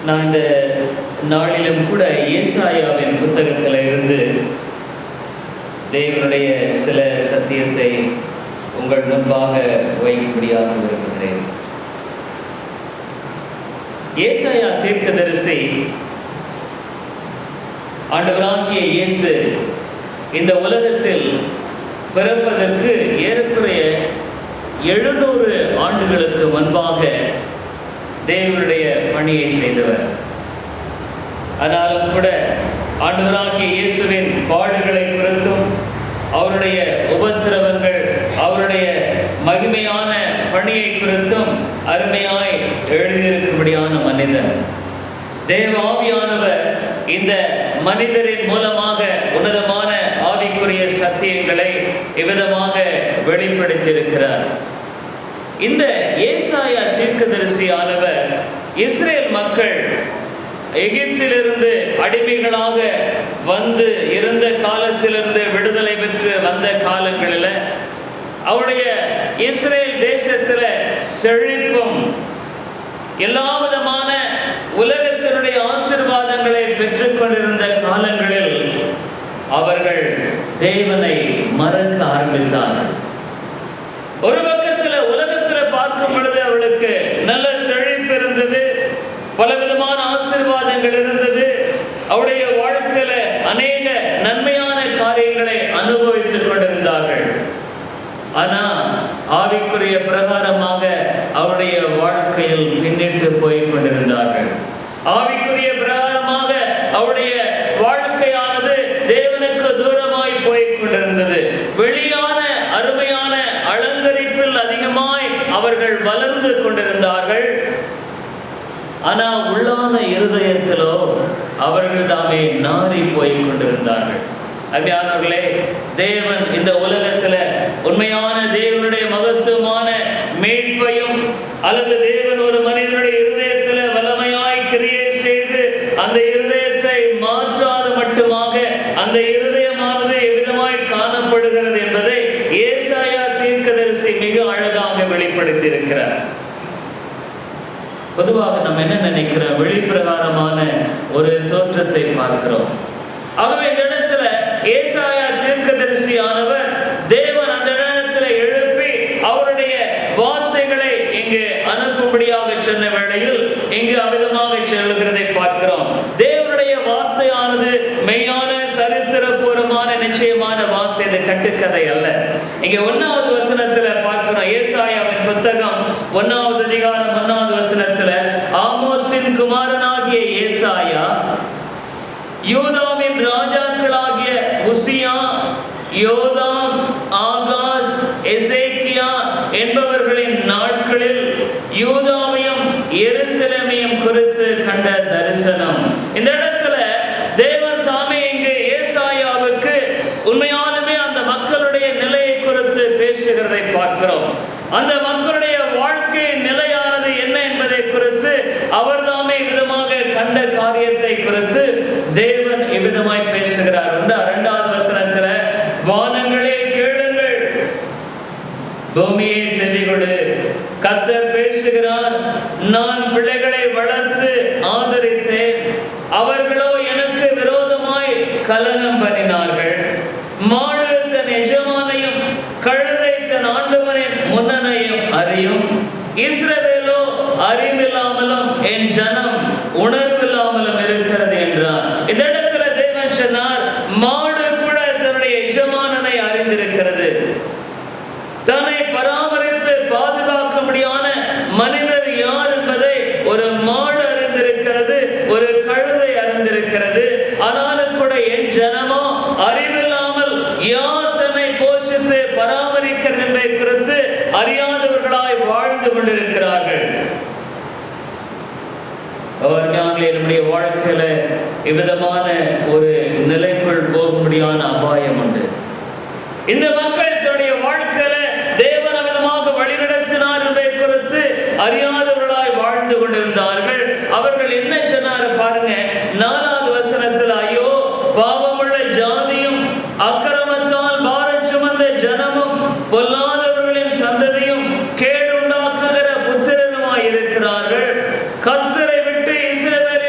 நான் இந்த நாளிலும் கூட ஏசாயாவின் புத்தகத்தில் இருந்து தேவனுடைய சில சத்தியத்தை உங்கள் முன்பாக வைக்கும்படியாக விரும்புகிறேன். ஏசாயா தீர்க்கதரிசி ஆண்டவராகிய இயேசு இந்த உலகத்தில் பிறப்பதற்கு ஏறக்குறைய 700 ஆண்டுகளுக்கு முன்பாக தேவனுடைய பணியை செய்தவர். ஆனாலும் கூட ஆண்டவராகிய இயேசுவின் பாடுகளை குறித்தும் அவருடைய உபத்திரவங்கள், அவருடைய மகிமையான பணியை குறித்தும் அருமையாய் எழுதியிருக்கும்படியான மனிதன். தேவ ஆவியானவர் இந்த மனிதரின் மூலமாக உன்னதமான ஆவிக்குரிய சத்தியங்களை இவ்விதமாக வெளிப்படுத்தியிருக்கிறார். இந்த ஏசாயா தீர்க்கதரிசியானவர் இஸ்ரேல் மக்கள் எகிப்திலிருந்து அடிமைகளாக வந்து இருந்த காலத்திலிருந்து விடுதலை பெற்று வந்த காலங்களில் அவருடைய இஸ்ரேல் தேசத்தில் செழிப்பும் எல்லா விதமான உலகத்தினுடைய ஆசீர்வாதங்களை பெற்றுக்கொண்டிருந்த காலங்களில் அவர்கள் தேவனை மறக்க ஆரம்பித்தார்கள். ஒரு பக்கத்தில் உலகத்தில் பார்க்கும் பொழுது அவளுக்கு நல்ல செழிப்பு இருந்தது, பலவிதமான ஆசீர்வாதங்கள் இருந்தது, அவருடைய வாழ்க்கையில அநேக நன்மையான காரியங்களை அனுபவித்துக் கொண்டிருந்தார்கள். ஆனா ஆவிக்குரிய பிரகாரமாக அவருடைய வாழ்க்கையில் பின்னிட்டு போய் கொண்டிருந்தார்கள். ஆவிக்குரிய பிரகாரமாக அவருடைய வாழ்க்கையானது தேவனுக்கு தூரமாய் போய் கொண்டிருந்தது. வெளியான அருமையான அலங்கரிப்பில் அதிகமாய் அவர்கள் வளர்ந்து கொண்டிருந்தார்கள். ஆனா உள்ளான இருதயத்திலோ அவர்கள் தாமே நாறி போய் கொண்டிருந்தார்கள். அருமையானவர்களே, தேவன் இந்த உலகத்துல உண்மையான தேவனுடைய மகத்துவமான மீட்பையும் அல்லது தேவன் ஒரு மனிதனுடைய இருதயத்துல வல்லமையாய் கிரியை செய்து அந்த இருதயத்தை மாற்றாத மட்டுமாக அந்த இருதயமானது எவ்விதமாய் காணப்படுகிறது என்பதை ஏசாயா தீர்க்கதரிசி மிக அழகாக வெளிப்படுத்தி இருக்கிறார். பொதுவாக நம்ம என்ன நினைக்கிறோம்? வெளிப்பிரகாரமான ஒரு தோற்றத்தை பார்க்கிறோம். ஆகவே இந்த இடத்துல ஏசாயா தீர்க்கதரிசியானவர் தேவன் அந்த இடத்துல எழுப்பி அவருடைய வார்த்தைகளை இங்கு அனுப்பும்படியாக சொன்ன வேளையில் இங்கு அமிதமாக செல்லுகிறதை பார்க்கிறோம். தேவனுடைய வார்த்தையானது மெய்யான சரித்திரபூர்வமான நிச்சயமான வார்த்தை, இது கட்டுக்கதை அல்ல. இங்க 1வது வசனத்துல பார்க்கிறோம். ஏசாயாவின் புத்தகம் 1வது அதிகாரம் 1வது வசனத்துல ஆமோஸின் குமாரனாகிய ஏசாயா யூதாவின் ராஜாக்களாகிய உசியா, யோதாம், ஆகாஸ், எசேக்கியா என்பவர்களின் நாட்களில் யூதாவையும் எருசலேமையும் குறித்து கண்ட தரிசனம். இந்த இடத்துல தேவன் தாமே இங்கு ஏசாயாவுக்கு உண்மையாலுமே அந்த மக்களுடைய நிலையை குறித்து பேசுகிறதை பார்க்கிறோம். அந்த மக்களுடைய வாழ்க்கை நிலையானது என்ன என்பதை குறித்து அவர் தாமே விதமாக கண்ட காரியத்தை குறித்து தேவன் இவ்விதமாய் பேசுகிறார். 2வது வசனத்துல வானங்களே கேளுங்கள், பூமியை செவிகொடு, கர்த்தர் பேசுகிறார். நான் பிள்ளைகளை வளர்த்து ஆதரித்தேன், அவர்களோ எனக்கு விரோதமாய் கலகம் பண்ணினார்கள். மாடு தன் எஜமானையும் கழுதை தன் ஆண்டவனின் முன்னனையும் அறியும். இஸ்ரவேலோ அறிவில்லாமலும் என் ஜனம் உணர்வில்லாமலும் இருக்கிறது என்றார். இந்த இடத்துல தேவன் சொன்னார், மாடு கூட தன்னுடைய எஜமானனை அறிந்திருக்கிறது. தன்னை பராமரித்து பாதுகாக்கும்படியான மனிதர் யார் என்பதை ஒரு மாடு அறிந்திருக்கிறது, ஒரு கழுதை அறிந்திருக்கிறது. ஆனாலும் கூட என் ஜனமோ அறிவில்லாமல் யார் தன்னை போஷித்து பராமரிக்கிறது என்பதை குறித்து அறியாதவர்களாய் வாழ்ந்து கொண்டிருக்கிறார்கள். நம்முடைய வாழ்க்கையில இவ்விதமான ஒரு நிலைக்குள் போகும்படியான அபாயம் உண்டு. இந்த மக்கள் தன்னுடைய வாழ்க்கையில தேவன் விதமாக வழிநடத்தினார் என்பதை குறித்து அறியாதவர்களாய் வாழ்ந்து கொண்டிருந்தார்கள். அவர்கள் என்ன சொன்னார் பாருங்க, 4வது வசனத்தில் ஐயோ பாவமுள்ள ஜாதியும் அக்கிரமத்தால் பாரம் சுமந்த ஜனமும் பொல்லாதவர்களின் சந்ததியும் கேடுண்டாக்குகிற புத்திரனுமாய் இருக்கிறார்கள். கர்த்தரை விட்டு இஸ்ரவேல்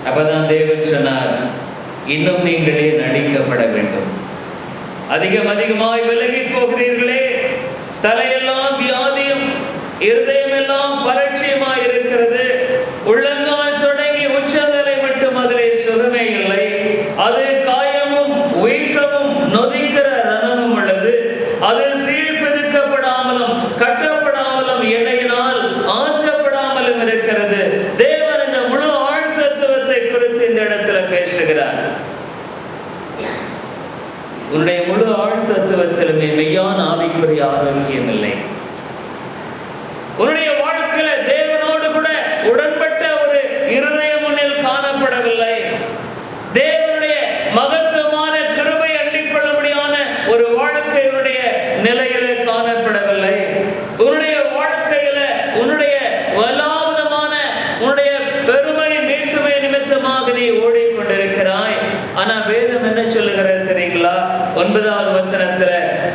அப்பதான் தேவன் சொன்னார், இன்னும் நீங்களே நடிக்கப்பட வேண்டும். அதிகமாய் விலகி போகிறீர்களே, தலையெல்லாம் வியாதியும் இருதயமெல்லாம் பரட்சியமாய் இருக்கிறது, உள்ளங்கால் தொடங்கி உச்சந்தலை மட்டும் அதிலே சுகமே இல்லை, அது காயமும் வீக்கமும் நொதிக்கிற ரணமும் உள்ளது, அது சீழ்பிதுக்கப்படாமலும் கட்டப்படாமலும் எண்ணெயினால் ஆற்றப்படாமலும் இருக்கிறது. தேவன் இந்த முழு ஆழ்த்தத்துவத்தை குறித்து இந்த இடத்துல பேசுகிறார். உன்னுடைய முழு ஆழ்த்தத்துவத்திலுமே மெய்யான ஆவிக்குரிய ஆரோக்கியம் இல்லை. உன்னுடைய வாழ்க்கையில தேவனோடு கூட உடன்பட்ட ஒரு இருதயம் முன்னில் காணப்படவில்லை. தேவனுடைய மகத்துவமான கிருபை அண்டிக்கொள்ளும்படியான ஒரு வாழ்க்கையுடைய நிலையில காணப்படவில்லை. உன்னுடைய வாழ்க்கையில உன்னுடைய வலாவதமான உன்னுடைய பெருமை நீட்டுமை நிமித்தமாக நீ ஓடிக்கொண்டிருக்கிறாய். ஆனா வேதம் என்ன சொல்லுகிறது தெரியுங்களா? 9வது வசனத்துல,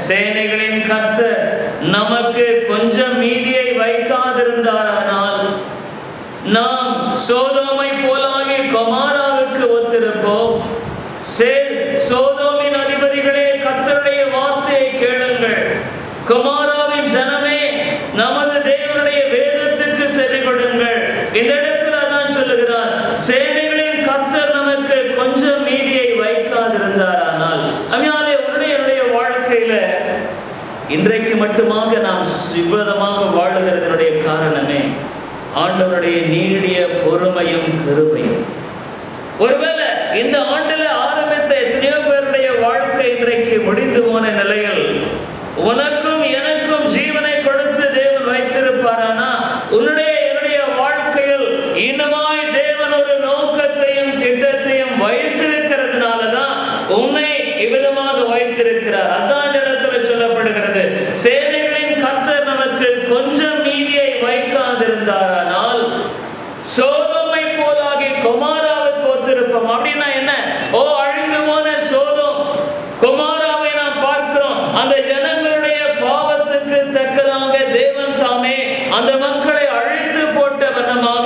சேனைகளின் கர்த்தர் நமக்கு கொஞ்சம் மீதியை வைக்காதிருந்தாரானால் நாம் சோதோமை போலாகி கொமாராவுக்கு ஒத்திருப்போம். சோதோமின் அதிபதிகளே, கர்த்தருடைய வார்த்தையை கேளுங்கள். கொமாராவின் ஜனமே, நமது தேவனுடைய வேதத்துக்கு செவி கொடுங்கள். இந்த இடத்துல தான் சொல்லுகிறார், சேனைகளின் கர்த்தர் நமக்கு கொஞ்சம் மீதியை வைக்காதிருந்தாரானால். அம்மையாலே, உன்னுடைய வாழ்க்கையில இன்றைக்கு மட்டுமாக நாம் விபரமாக வாழுகிறதனுடைய காரணமே ஆண்டவருடைய நீடிய பொறுமையும் கிருபையும். ஒருவேளை இந்த ஆண்டுல ஆரம்பித்த எத்தனையோ பேருடைய வாழ்க்கை இன்றைக்கு முடிந்து போன நிலையில் உனக்கும் எனக்கும் ஜீவனை கொடுத்து தேவன் வைத்திருப்பாரானா, என்னுடைய வாழ்க்கையில் இன்னமாய் தேவன் ஒரு நோக்கத்தையும் திட்டத்தையும் வைத்திருக்கிறதுனாலதான் உன்னை இவ்விதமாக வைத்திருக்கிறார். அதான் இடத்துல சொல்லப்படுகிறது, சேனைகளின் கர்த்தர் நமக்கு கொஞ்சம் மீதியை வைக்காதிருந்தாரானால் சோதோமை போலாகி கொமாராவுக்கு ஒத்திருப்போம். அப்படின்னா என்ன? அழிந்து போன சோதோம் கொமாராவை நாம் பார்க்கிறோம். அந்த ஜனங்களுடைய பாவத்துக்கு தக்கதாக தேவன் தாமே அந்த மக்களை அழித்து போட்ட வண்ணமாக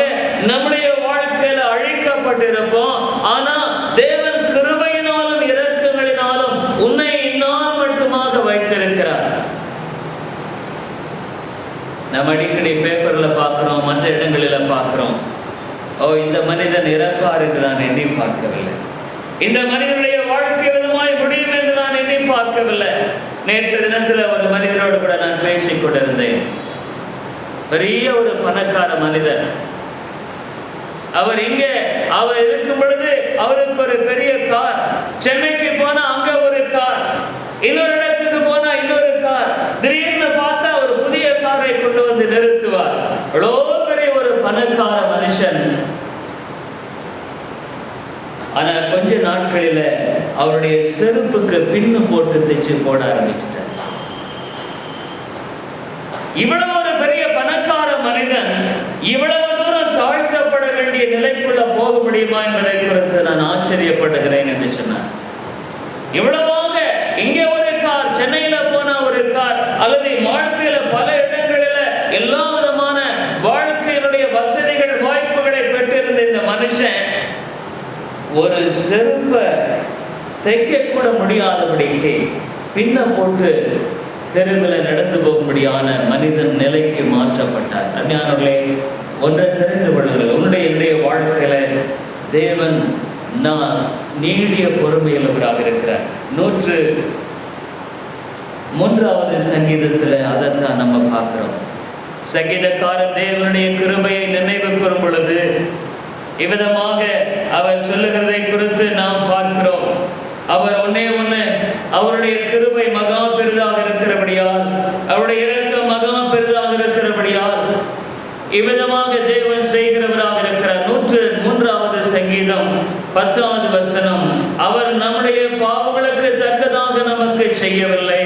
நம்முடைய வாழ்க்கையில அழிக்கப்பட்டிருப்போம். ஆனா தேவன் கிருபையினாலும் இரக்கங்களினாலும் உன்னை இந்நாள் மட்டுமாக வைத்திருக்கிறார். நம்ம அடிக்கடி பேப்பர்ல பார்க்கிறோம், மற்ற இடங்களில் பார்க்கிறோம், இந்த மனிதன் இறப்பார் என்று நான் எண்ணி பார்க்கவில்லை, இந்த மனிதனுடைய வாழ்க்கை விதமாய் முடியும் என்று நான் எண்ணி பார்க்கவில்லை. நேற்று தினத்துல ஒரு மனிதனோடு கூட நான் பேசிக் கொண்டிருந்தேன். பெரிய ஒரு பணக்கார மனிதன். அவர் இருக்கும் பொழுது அவருக்கு ஒரு பெரிய கார், சென்னைக்கு போனா அங்க ஒரு கார், இன்னொரு இடத்துக்கு போனா இன்னொரு கார், திடீர்னு பார்த்தா ஒரு புதிய காரை கொண்டு வந்து நிறுத்துவார். அவ்வளோ பெரிய ஒரு பணக்கார மனுஷன். ஆனா கொஞ்ச நாட்களில அவருடைய செருப்புக்கு பின்னு போட்டு தைச்சு போட ஆரம்பிச்சிட்டார். இவ்வளவு ஒரு பெரிய பணக்கார மனிதன் இவ்வளவு தூரம் தாழ்த்தப்பட வேண்டிய நிலைக்குள்ள போக முடியுமா என்பதை குறித்து நான் ஆச்சரியப்படுகிறேன் என்று சொன்னார். இவ்வளவாக இங்கே ஒரு கார், சென்னையில போனா ஒரு கார், அல்லது வாழ்க்கையில பல இடங்களில எல்லா விதமான வாழ்க்கையினுடைய வசதிகள் வாய்ப்புகளை பெற்றிருந்த இந்த மனுஷன் ஒரு செருப்பை தைக்க கூட முடியாதபடிக்கு பின்ன போட்டு தெருவில் நடந்து போகும்படியான மனிதன் நிலைக்கு மாற்றப்பட்டார். அஞ்ஞானங்களே, ஒன்றை தெரிந்து கொள்ளுங்கள், என்னுடைய வாழ்க்கையில தேவன் நான் நீடிய பொறுமையுள்ளவராக இருக்கிறார். 103வது சங்கீதத்துல அதைத்தான் நம்ம பார்க்கிறோம். சங்கீதக்காரன் தேவனுடைய கிருபையை நினைவு கூறும் பொழுது இவ்விதமாக அவர் சொல்லுகிறதை குறித்து நாம் பார்க்கிறோம். அவர் ஒன்னே அவருடைய கிருபை மகா பெரிதாக இருக்கிறபடியால், அவருடைய இரக்கம் மகா பெரிதாக இருக்கிறபடியால் இவ்விதமாக தேவன் செய்கிறவராக இருக்கிறார். 103வது சங்கீதம் 10வது வசனம், அவர் நம்முடைய பாவங்களுக்கு தக்கதாக நமக்கு செய்யவில்லை,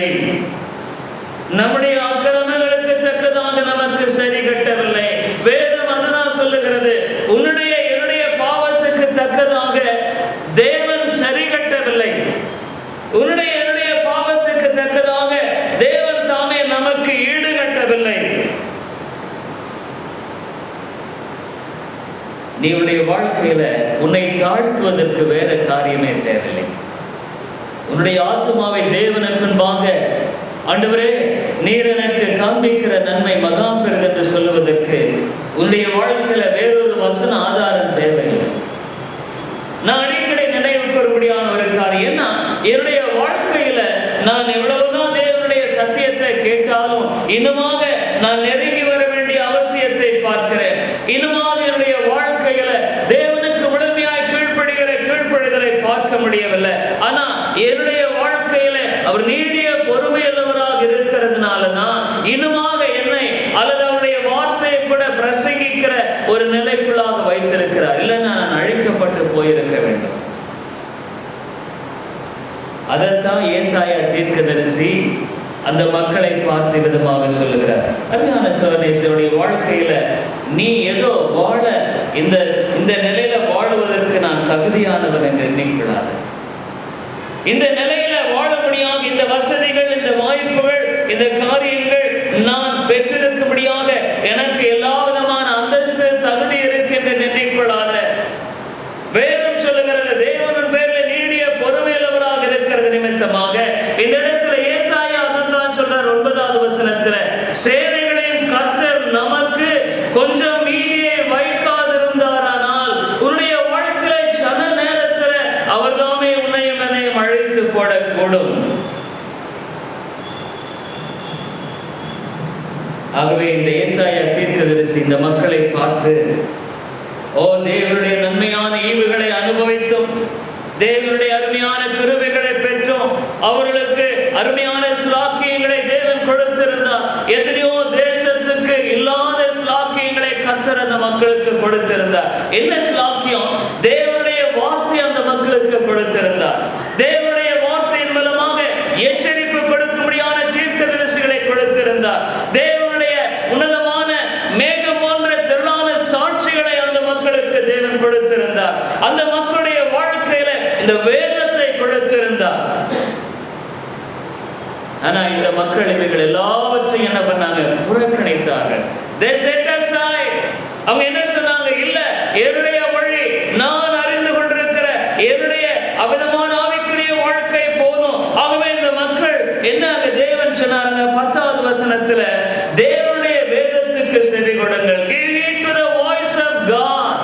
நம்முடைய அக்கிரமங்களுக்கு தக்கதாக நமக்கு சரி கட்டவில்லை. வேதம் அதனால் சொல்லுகிறது, என்னுடைய பாவத்துக்கு தக்கதாக தேவன் சரி கட்டவில்லை, என்னுடைய பாவத்துக்கு தக்கதாக தேவன் தாமே நமக்கு ஈடு கட்டவில்லை. நீ உன்னுடைய வாழ்க்கையில உன்னை தாழ்த்துவதற்கு வேற காரியமே தேவையில்லை. உன்னுடைய ஆத்துமாவை தேவனுக்கு முன்பாக, ஆண்டவரே நீர் எனக்கு காண்பிக்கிற நன்மை மகா பெரிது என்று சொல்லுவதற்கு உன்னுடைய வாழ்க்கையில வேறொரு வசன ஆதாரம் தேவையில்லை. நான் அடிக்கடி நினைவு கூறும்படியான ஒரு காரியம், ஏன்னா என்னுடைய வாழ்க்கையில நான் எவ்வளவுதான் தேவனுடைய சத்தியத்தை கேட்டாலும் இன்னுமாக நான் நெருங்கி வர வேண்டிய அவசியத்தை பார்க்கிறேன். இன்னுமாக என்னுடைய வாழ்க்கையில தேவனுக்கு முழுமையாய் கீழ்ப்படிதலை பார்க்க முடியவில்லை. ஆனா என்னுடைய வாழ்க்கையில அவர் நீடிய பொறுமையுள்ளவராக இருக்கிறதுனாலதான் இன்னுமாக என்னை அல்லது அவருடைய வார்த்தையை கூட பிரசங்கிக்கிற ஒரு நிலைக்குள்ளாக வைத்திருக்கிறார். இல்லைன்னா நான் அழிக்கப்பட்டு போயிருக்க வேண்டும். அதைத்தான் ஏசாயா தீர்க்கதரிசி அந்த மக்களை பார்த்து விதமாக சொல்லுகிறார். அருமையான சகோதரனுடைய வாழ்க்கையில நீ ஏதோ வாழ இந்த நிலையில வாழுவதற்கு நான் தகுதியானவன் என்று எண்ணிக்கொள்ளாத. இந்த நிலையில வாழ முடியாத இந்த வசதிகள், இந்த வாய்ப்புகள், இந்த காரியங்கள் நான் பெற்றிருக்கும்படியாக எனக்கு எல்லா விதமான அந்தஸ்து தகுதி இருக்கு என்று எண்ணிக்கொள்ளாத. வேதம் சொல்லுகிறது தேவனின் பேர்ல நீடிய பொறுமையுள்ளவராக இருக்கிறது நிமித்தமாக இந்த இடத்துல ஏசாயா அதான் சொல்றார் 9வது வசனத்துல, சேனைகளின் கர்த்தர் நமக்கு கொஞ்சம் மீதியை வைக்காதிருந்தாரானால் உன்னுடைய வாழ்க்கையில சன நேரத்துல அவர் தாமே உன்னையும் என்னையும் அழித்து போடக்கூடும். ஆகவே இந்த ஏசாயா தீர்க்கதரிசி இந்த மக்களை பார்த்து, ஓ தேவனுடைய நன்மையான ஈவுகளை அனுபவித்தும் தேவனுடைய அருமையான கிருபைகளை பெற்றும் அவர்களுக்கு அருமையான ஸ்லாக்கியங்களை தேவன் கொடுத்திருந்தார். எத்தனையோ தேசத்துக்கு இல்லாத ஸ்லாக்கியங்களை கர்த்தர் அந்த மக்களுக்கு கொடுத்திருந்தார். என்ன ஸ்லாக்கியம்? தேவனுடைய வார்த்தை அந்த மக்களுக்கு கொடுத்திருந்தார். தேவனுடைய வார்த்தையின் மூலமாக எச்சரிப்பு கொடுக்கும்படியான தீர்க்கதரிசிகளை கொடுத்திருந்தார். தேவனுடைய உன்னதமான மேகம் போன்ற திரளான சாட்சிகளை அந்த மக்களுக்கு தேவன் கொடுத்திருந்தார். அந்த மக்களுடைய வாழ்க்கையில இந்த வேதத்தை கொடுத்திருந்தார். ஆனா இந்த மக்கள் இவைகள் எல்லாவற்றையும் என்ன பண்ணாங்க? புறக்கணித்தார்கள். அவங்க என்ன சொன்னாங்க? இல்ல, என்னுடைய வழி, நான் அறிந்து கொண்டிருக்கிற என்னுடைய அவிதமான ஆவிக்குரிய வாழ்க்கை போதும். ஆகவே இந்த மக்கள் என்ன தேவன் சொன்னாருங்க 10வது வசனத்துல, தேவனுடைய வேதத்துக்கு செவி கொடுங்கள். Give heed to the voice of God.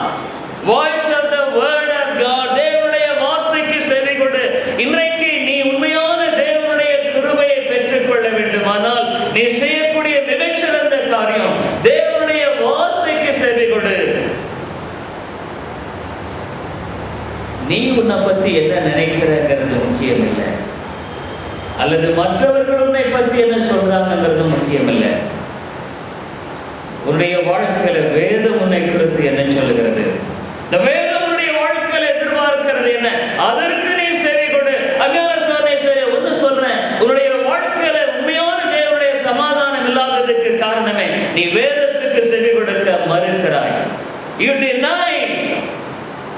Voice of the word of God. தேவனுடைய வார்த்தைக்கு செவி கொடு. இன்றைக்கு நீ உண்மையான தேவனுடைய கிருபையை பெற்றுக் கொள்ள வேண்டுமானால் நீ செய்யக்கூடிய மிகச்சிறந்த காரியம் தேவனுடைய வார்த்தைக்கு செவி கொடு. நீ உன்னை பத்தி என்ன நினைக்கிறங்கிறது முக்கியம் இல்லை, அல்லது மற்றவர்கள் உன்னை பத்தி என்ன சொல்றாங்கிறது முக்கியம் இல்லை. உன்னுடைய வாழ்க்கையில வேதம் உன்னை குறித்து என்ன சொல்லுகிறது? இந்த வேதம் உன்னுடைய வாழ்க்கையில எதிர்பார்க்கிறது என்ன? அதற்கு நீ செவி கொடு. அஞ்ஞான சோதனை ஒன்று சொல்றேன், உன்னுடைய வாழ்க்கையில உண்மையான தேவனுடைய சமாதானம் இல்லாததுக்கு காரணமே நீ வேதத்துக்கு செவி கொடுக்க மறுக்கிறாய். You deny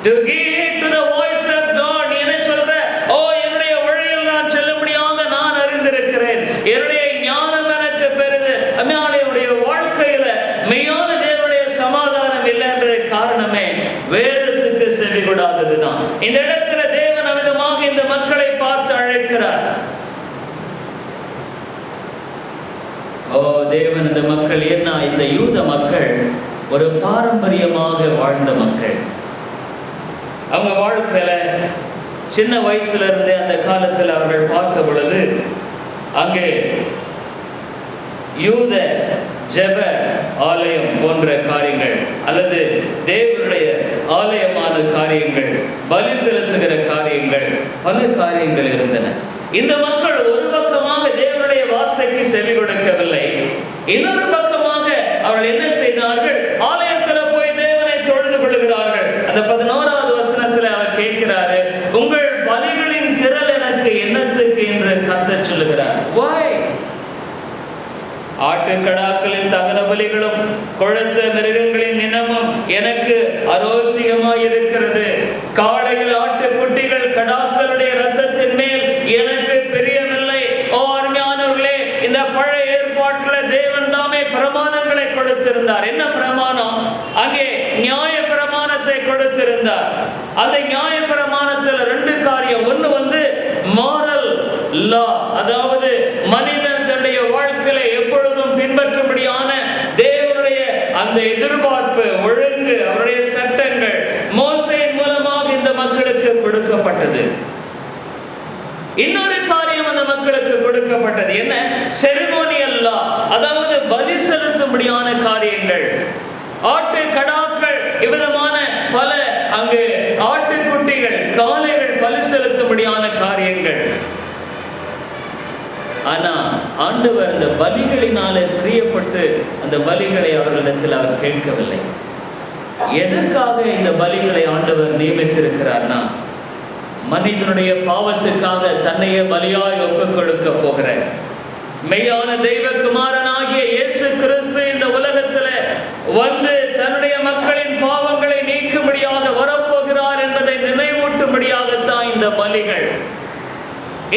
to give to the voice of God. நீ என்ன சொல்ற? ஓ, என்னுடைய வழியில் நான் செல்லும்படியாக நான் அறிந்திருக்கிறேன், என்னுடைய ஞானம் எனக்கு பெரிது. அம்மையாளுடைய வாழ்க்கையில மெய்யான தேவனுடைய சமாதானம் இல்லை என்ற காரணமே வேதத்துக்கு செவி கொடாததுதான். இந்த இடத்துல தேவன் அமிதமாக இந்த மக்களை பார்த்து அழைக்கிறார். ஓ தேவன், இந்த மக்கள் என்ன? இந்த யூத மக்கள் ஒரு பாரம்பரியமாக வாழ்ந்த மக்கள். அவங்க வாழ்க்கையில சின்ன வயசுல இருந்தே அந்த காலத்தில் அவர்கள் பார்த்த பொழுது அங்கே யூத ஜெப ஆலயம் போன்ற காரியங்கள் அல்லது தேவனுடைய ஆலயமான காரியங்கள், பலி செலுத்துகிற காரியங்கள், பல காரியங்கள் இருந்தன. இந்த மக்கள் ஒரு பக்கமாக தேவனுடைய வார்த்தைக்கு செவி கொடுக்கவில்லை, இன்னொரு பக்கமாக அவர்கள் என்ன செய்தார்கள்? ஆலயத்தில் போய் தேவனை தொழுது கொள்ளுகிறார்கள். அந்த 11வது வசனத்தில் அவர் கேட்கிறாரு, உங்கள் பலிகளின் திரள் எனக்கு என்னத்துக்கு என்று கர்த்தர் சொல்லுகிறார். Why? ஆட்டுக்கடாக்களின் தகன பலிகளும் கொழுத்த மிருகங்களின் இனமும் எனக்கு அரோசியமாய் இருக்கிறது. காளைகள், ஆட்டுக்குட்டிகள், கடாக்களுடைய இரத்தத்தின் மேல் எனக்கு பிரியமில்லை. ஓ அருமையானவர்களே, இந்த பழைய ஏற்பாட்டில் தேவன் தாமே பிரமாணங்களை கொடுத்திருந்தார். என்ன பிரமாணம்? அங்கே நியாய பிரமாணத்தை கொடுத்திருந்தார். அந்த நியாயப்பிரமாணத்தில் 2 காரியம். ஒன்று மாரல் லா, அதாவது மனிதன் தன்னுடைய வாழ்க்கையில எப்பொழுதும் பின்பற்றும்படியான தேவனுடைய அந்த எதிர்பார்ப்பு, ஒழுங்கு, அவருடைய சட்டங்கள் மோசேயின் மூலமாக இந்த மக்களுக்கு கொடுக்கப்பட்டது. இன்னொரு காரியம் அந்த மக்களுக்கு கொடுக்கப்பட்டது என்ன? செரிமோனியல் லா, அதாவது பலி செலுத்தும்படியான காரியங்கள். ஆட்டு கடாக்கள், இவ்விதமான பல அங்கு ஆட்டுக்குட்டிகள், காளைகள் பலி செலுத்தும்படியான காரியங்கள். ஆனா ஆண்டவர் அந்த பலிகளினாலே பிரியப்பட்டு அந்த பலிகளை அவர்களிடத்தில் அவர் கேட்கவில்லை. எதற்காக இந்த பலிகளை ஆண்டவர் நியமித்திருக்கிறார்னா, மனிதனுடைய பாவத்துக்காக தன்னையே பலியாய் ஒப்புக் கொடுக்க போகிற மெய்யான தெய்வகுமாரனாகிய இயேசு கிறிஸ்து இந்த உலகத்துல வந்து தன்னுடைய மக்களின் பாவங்களை நீக்கும்படியாக வரப்போகிறார் என்பதை நினைவூட்டும்படியாகத்தான் இந்த பலிகள்.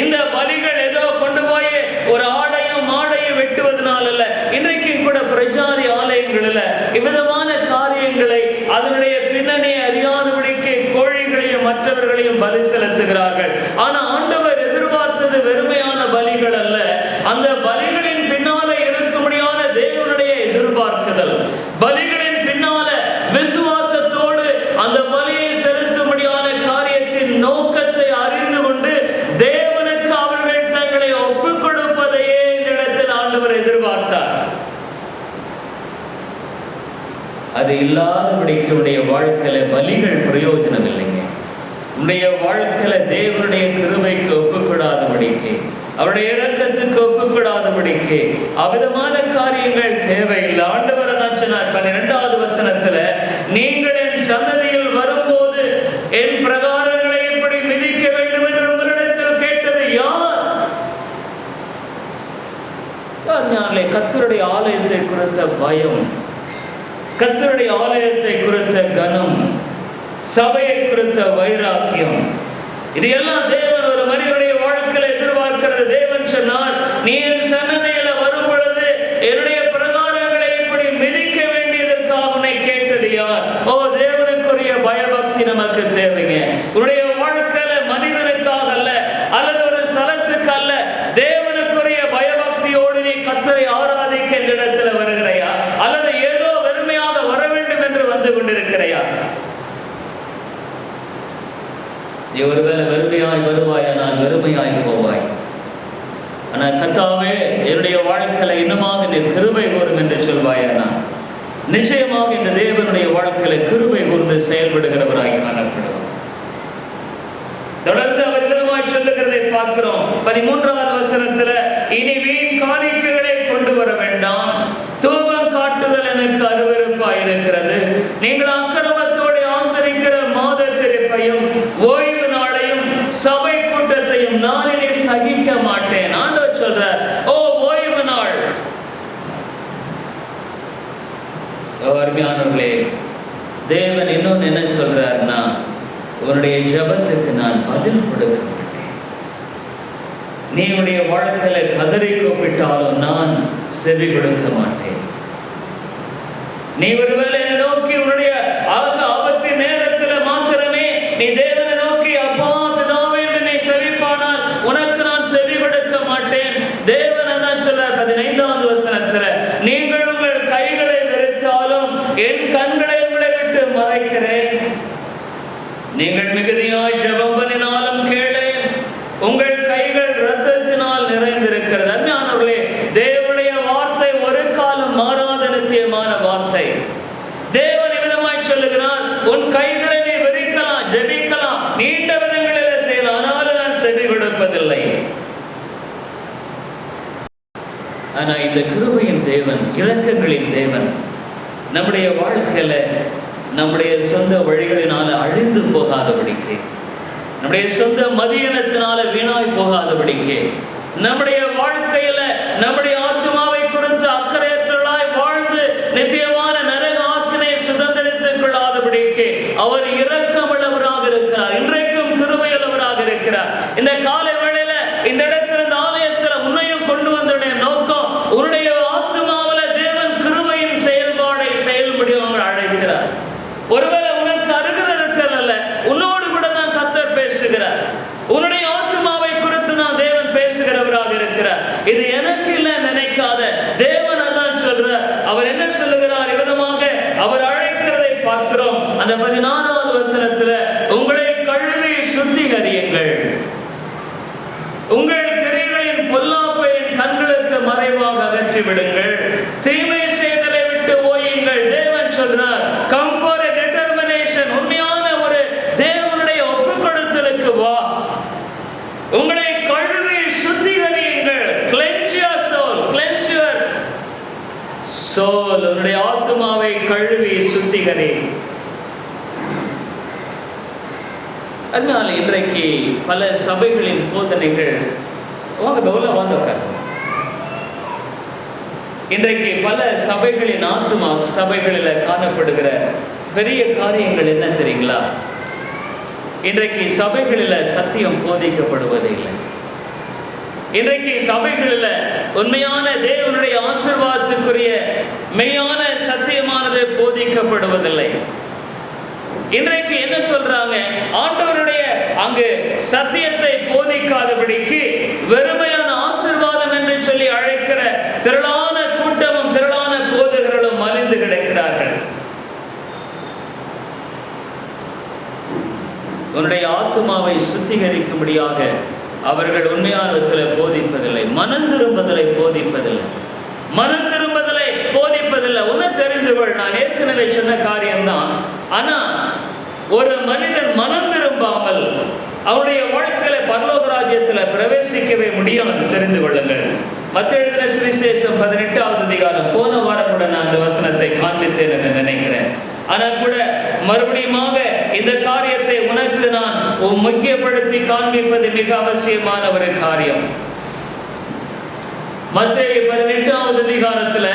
இந்த பலிகள் ஏதோ கொண்டு போய் ஒரு ஆடையும் மாடையும் வெட்டுவதனால் அல்ல. இன்றைக்கு கூட பிரஜாதி ஆலயங்களில் இவ்விதமான காரியங்களை அதனுடைய பின்னணியை அறியாதபடிக்கு கோழிகளையும் மற்றவர்களையும் பலி செலுத்துகிறார்கள். ஆனா ஆண்டவர் எதிர்பார்த்தது வெறுமையான பலிகள் அல்ல. அந்த பலிகளின் பின்னால இருக்கும்படியான தேவனுடைய எதிர்பார்க்குதல், பலிகளின் பின்னால விசுவாசத்தோடு அந்த பலியை செலுத்தும்படியான காரியத்தின் நோக்கத்தை அறிந்து கொண்டு தேவனுக்கு அவர்கள் தங்களை ஒப்புக் கொடுப்பதையே இந்த இடத்தில் ஆண்டவர் எதிர்பார்த்தார். அது இல்லாதபடிக்கு உடைய வாழ்க்கையில பலிகள் பிரயோஜனம் இல்லைங்க. உடைய வாழ்க்கையில தேவனுடைய கிருபைக்கு ஒப்புக்கூடாதபடிக்கு, அவருடைய இரக்கத்துக்கு ஒப்புக்கூடாதபடிக்கு அவ்விதமான காரியங்கள் தேவையில்லை. ஆண்டவர் தான் சொன்னார் 12வது வசனத்துல, நீங்கள் என் சந்ததியில் வரும்போது என் பிரகாரங்களை எப்படி மிதிக்க வேண்டும் என்று உங்களிடத்தில் கேட்டது யார்? கர்த்தருடைய ஆலயத்தை குறித்த பயம், கர்த்தருடைய ஆலயத்தை குறித்த கனம், சபையை குறித்த வைராக்கியம், இது எல்லாம் தேவன் ஒரு மனிதனுடைய வாழ்க்கையில எதிர்பார்க்கிறது. தேவன் சொன்னார், நீ என் சன்னதியில வரும் பொழுது என்னுடைய பிரகாரங்களை இப்படி மிதிக்க வேண்டியதற்காக உன்னை கேட்டது யார்? ஓ, தேவனுக்குரிய பயபக்தி நமக்கு தேவைங்க. உன்னுடைய வாழ்க்கையில மனிதனுக்காக அல்ல, அல்லது ஒரு ஸ்தலத்துக்கு அல்ல, தேவனுக்குரிய பயபக்தியோடு நீ கர்த்தரை ஆராதிக்க இந்த இடத்துல வருகிறாயா, அல்லது ஏதோ வெறுமையாக வர வேண்டும் என்று வந்து கொண்டிருக்கிறாயா? நீ ஒருவேளை வெறுமையாய் வருவாயா, நான் வெறுமையாய் போவாய். ஆனால் கர்த்தாவே, என்னுடைய வாழ்க்கையில இன்னுமாக நீ கிருபை கூறும் என்று சொல்வாயா, நிச்சயமாக இந்த தேவனுடைய வாழ்க்கையில கிருபை கூர்ந்து செயல்படுகிறவராய் காணப்படுவார். தொடர்ந்து அவர் விதமாய் சொல்லுகிறதை பார்க்கிறோம். 13வது வசனத்துல, இனி வீண் காணிக்கைகளை கொண்டு வர வேண்டாம், தூபம் காட்டுதல் எனக்கு அருவருப்பாய் இருக்கிறது. நீங்கள் அக்கிரமத்தோடு ஆசரிக்கிற மாத பிறப்பையும் ஓய்வு நாளையும் சபை கூட்டத்தையும் நான் இனி சகிக்க மாட்டேன். ஆண்டவர் சொல்றார், ஓ ஓய்வு நாள். அருமையானவர்களே, தேவன் இன்னொன்னு என்ன சொல்றாருன்னா, உன்னுடைய ஜெபத்துக்கு நான் பதில் கொடுக்க மாட்டேன். நீ உன்னுடைய வாழ்க்கையில கதறி கூப்பிட்டாலும் நான் செவி கொடுக்க மாட்டேன். நீ ஒருவேளை என்னை நோக்கி உன்னுடைய ஆபத்தின் நேரத்துல மாத்திரமே நீ தேவனை நோக்கி அப்பா பிதாவே என்று நீ செவிப்பானால் உனக்கு நான் செவி கொடுக்க மாட்டேன். தேவன் அதான் சொல்றார் 15வது வசனத்துல, நீங்கள் உங்கள் கைகளை வெறுத்தாலும் என் கண்களை உங்களை விட்டு மறைக்கிறேன். நீங்கள் மிகுதியாய் ஜெபம் பண்ணினாலும் கேளேன், உங்கள் கைகள் இரத்தத்தினால் நிறைந்திருக்கிறது. அருமையானவர்களே, தேவனுடைய வார்த்தை ஒரு காலம் மாறாத நித்தியமான வார்த்தை. தேவன் விதமாய் சொல்லுகிறார், உன் கைகளை நீ வெறிக்கலாம், ஜெபிக்கலாம், நீண்ட விதங்களில் செய்யலாம், ஆனாலும் நான் செவி கொடுப்பதில்லை. ஆனா இந்த கிருபையின் தேவன், இரக்கங்களின் தேவன் நம்முடைய வாழ்க்கையில நம்முடைய சொந்த வழிகளினால அழிந்து போகாதபடிக்கு, நம்முடைய சொந்த மதியனத்தினால வீணாய் போகாதபடிக்கு, நம்முடைய வாழ்க்கையில நம்முடைய ஆத்மாவை குறித்து அக்கறையற்றலாய் வாழ்ந்து நித்தியமான நரக ஆக்கினை சுதந்திரித்துக் கொள்ளாதபடிக்கு அவர் இரக்கமுள்ளவராக இருக்கிறார். இன்றைக்கும் கிருபையுள்ளவராக இருக்கிறார். இந்த காலை வேளையில இந்த இடத்துல, இந்த ஆலயத்துல உன்னையும் கொண்டு வந்தவுடைய நோக்கம், உன்னுடைய ஆத்மாவில தேவன் கிருபையின் செயல்பாடை செயல்படி அவங்க அழைக்கிறார். ஒருவேளை உனக்கு உனக்கு அருகில் இருக்கிறல்ல, உன்னோடு கூட தான் கர்த்தர் பேசுகிறார். உன்னுடைய ஆத்துமாவை குறித்து நான் தேவன் பேசுகிறவராக இருக்கிறார். இது எனக்கு இல்லை நினைக்காத, தேவன் அதான் சொல்றார். அவர் என்ன சொல்லுகிறார்? விதமாக அவர் அழைக்கிறதை பார்க்கிறோம். அந்த 16வது வசனத்துல, உங்களை கழுவி சுத்திகரியுங்கள், உங்கள் கிரியைகளின் பொல்லாப்பை என் கண்களுக்கு மறைவாக அகற்றி விடுங்கள், தீமை செய்தலை விட்டு ஓயுங்கள். தேவன் சொல்றார், கம் ஃபார் எ டிட்டர்மினேஷன். உண்மையான ஒரு தேவனுடைய ஒப்புக்கொடுத்தலுக்கு வா. உங்களை கழுவி சுத்திகரியுங்கள். Cleanse your soul, cleanse your soul. உன்னுடைய ஆத்துமாவை கழுவி சுத்திகரி. அதனால இன்றைக்கு பல சபைகளின் போதனைகள், வாங்க பவுல வாங்க உட்கார். இன்றைக்கு பல சபைகளின் ஆத்துமா சபைகளில் காணப்படுகிற பெரிய காரியங்கள் என்ன தெரியுங்களா? இன்றைக்கு சபைகளில் சத்தியம் போதிக்கப்படுவதே இல்லை. இன்றைக்கு சபைகளில் உண்மையான தேவனுடைய ஆசீர்வாதத்துக்குரிய மெய்யான சத்தியமானது போதிக்கப்படுவதில்லை. இன்றைக்கு என்ன சொல்றாங்க? ஆண்டவருடைய அங்கு சத்தியத்தை போதிக்காதபடிக்கு வெறுமையான ஆசீர்வாதம் என்று சொல்லி அழைக்கிற திரளான கூட்டமும் திரளான போதகர்களும் மலிந்து கிடக்கிறார்கள். உன்னுடைய ஆத்துமாவை சுத்திகரிக்கும்படியாக அவர்கள் உண்மையான விதத்தில் போதிப்பதில்லை. மனம் திரும்புதலை போதிப்பதில்லை. மனம் திரும்புதலை போதிப்பதில்லை. உன்னை தெரிந்து கொள். நான் ஏற்கனவே சொன்ன காரியம்தான். ஆனா ஒரு மனிதன் மனம் திரும்பாமல் அவருடைய வாழ்க்கையில பரலோக ராஜ்யத்தில் பிரவேசிக்கவே முடியாது. தெரிந்து கொள்ளுங்கள். மத்தேயு எழுதின சுவிசேஷம் 18வது அதிகாரம், போன வாரம் கூட நான் அந்த வசனத்தை காண்பித்தேன் என்று நினைக்கிறேன். ஆனால் கூட மறுபடியுமாக இந்த காரியத்தை உனக்கு நான் முக்கியப்படுத்தி காண்பிப்பது மிக அவசியமான ஒரு காரியம். மத்தேயு 18வது அதிகாரத்துல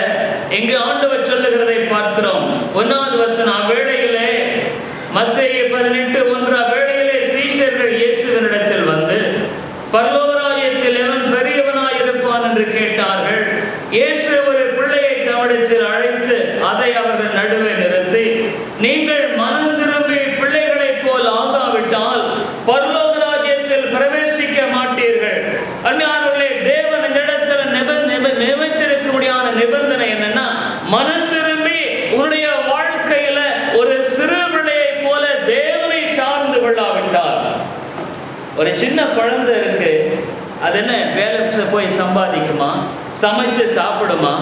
இங்கு ஆண்டவர் சொல்லுகிறதை பார்க்கிறோம். 1வது வசனம், அவ்வேளையிலே, மத்தேயு 18:1, அவ்வேளையிலே சீஷர்கள் இயேசுவினிடத்தில் வந்து, பரலோக ராஜ்யத்தில் எவன் பெரியவனாய் இருப்பான் என்று கேட்டார்கள். இயேசு ஒரு பிள்ளையை தம்மிடத்தில் அழைத்து அதை அவர்கள் நடுவே நிறுத்தி, நீங்கள் மனம் திரும்பி பிள்ளைகளைப் போல் ஆகாவிட்டால் பரலோக ராஜ்யத்தில் பிரவேசிக்க மாட்டீர்கள். அன்பானவர்களே, தேவன் இந்த இடத்துல நியமித்திருக்கக்கூடிய நிபந்தனை என்னன்னா, மனம் திரும்பி உன்னுடைய வாழ்க்கையில ஒரு சிறு பிள்ளையை போல தேவனை சார்ந்து கொள்ளாவிட்டால். ஒரு சின்ன குழந்தை இருக்கு, அது என்ன வேலை போய் சம்பாதிக்குமா, சமைச்சு சாப்பிடுமா,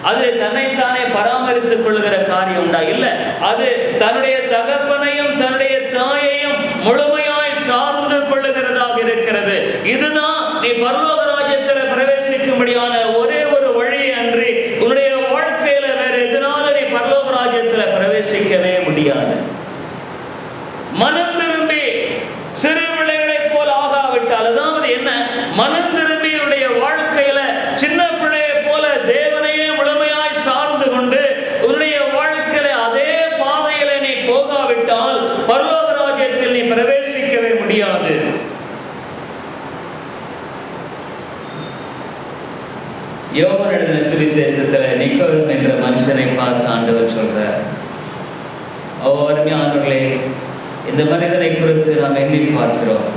அது தன்னைத்தானே பராமரித்துக் கொள்ளுகிற காரியம் உண்டா? இல்ல, அது தன்னுடைய தகப்பனையும் தன்னுடைய தாயையும் முழுமையாய் சார்ந்து கொள்ளுகிறதாக இருக்கிறது. இதுதான் நீ பரலோக ராஜ்யத்தில் பிரவேசிக்கும்படியான ஒரே ஒரு வழி அன்றி உன்னுடைய வாழ்க்கையில வேற எதனால நீ பரலோக ராஜ்யத்தில் பிரவேசிக்கவே முடியாது. மனம் திரும்பி சிறு பிள்ளைகளைப் போல் ஆகாவிட்டால், அதாவது என்ன, மனம் திரும்பி உடைய வாழ்க்கையில சின்ன பிள்ளையை போல தேவனையே முழுமையாய் சார்ந்து கொண்டு உன்னுடைய வாழ்க்கையில அதே பாதையில நீ போகாவிட்டால் பரலோக ராஜ்யத்தில் நீ பிரவேசிக்கவே முடியாது. யோவான் எழுதின சுவிசேஷத்துல நிக்கோதேம் என்ற மனுஷனை பார்த்து ஆண்டவர் சொல்றார், அருமையானவர்களே, இந்த மனிதனை குறித்து நாம் எண்ணி பார்க்கிறோம்.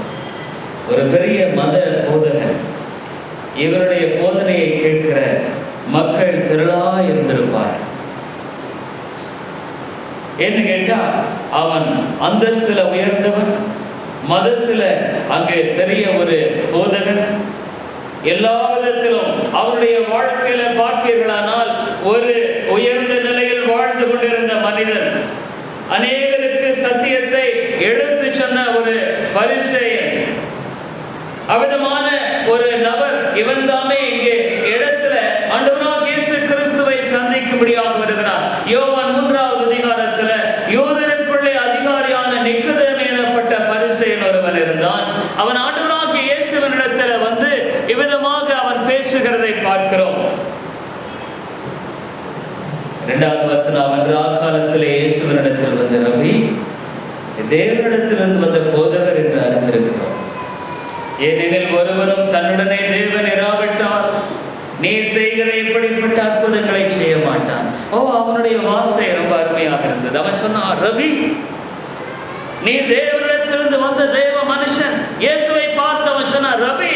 ஒரு பெரிய மத போதகன். இவருடைய போதனையை கேட்கிற மக்கள் திரளா இருந்திருப்பார். என்று கேட்டா, அவன் அந்தஸ்துல உயர்ந்தவன், மதத்துல அங்கு பெரிய ஒரு போதகன். எல்லா விதத்திலும் அவருடைய வாழ்க்கையில பார்ப்பீர்களானால் ஒரு உயர்ந்த நிலையில் வாழ்ந்து கொண்டிருந்த மனிதன். அநேகருக்கு சத்தியத்தை எடுத்து சொன்ன ஒரு பரிசேயன். அவ்விதமான ஒரு நபர் இவன் தாமே இங்கே இடத்துல ஆண்டவராகிய இயேசு கிறிஸ்துவை சந்திக்கும்படியாக வருகிறார். யோவான் 3வது அதிகாரத்துல யூதருக்குள்ளே அதிகாரியான நிக்கோதேம் எனப்பட்ட பரிசேயன் ஒருவன் இருந்தான். அவன் ஆண்டவராகிய இயேசுவினிடத்துல வந்து இவ்விதமாக அவன் பேசுகிறதை பார்க்கிறோம். 2வது வசனம், அவன் ராக்காலத்திலே இயேசுவினிடத்தில் வந்து, ரபி, தேவனிடத்திலிருந்து வந்த போதகர் என்று அறிந்திருக்கிறோம். ஏனெனில் ஒருவரும் தன்னுடனே தேவன் இராவிட்டால் நீர் செய்கிற இப்படிப்பட்ட அற்புதங்களை செய்ய மாட்டான். அவனுடைய வார்த்தை ரொம்ப அருமையாக இருந்தது. அவன் சொன்னான், ரபி, நீ தேவனிடத்திலிருந்து வந்த தேவ மனுஷன். இயேசுவை பார்த்தவன் சொன்னார், ரபி,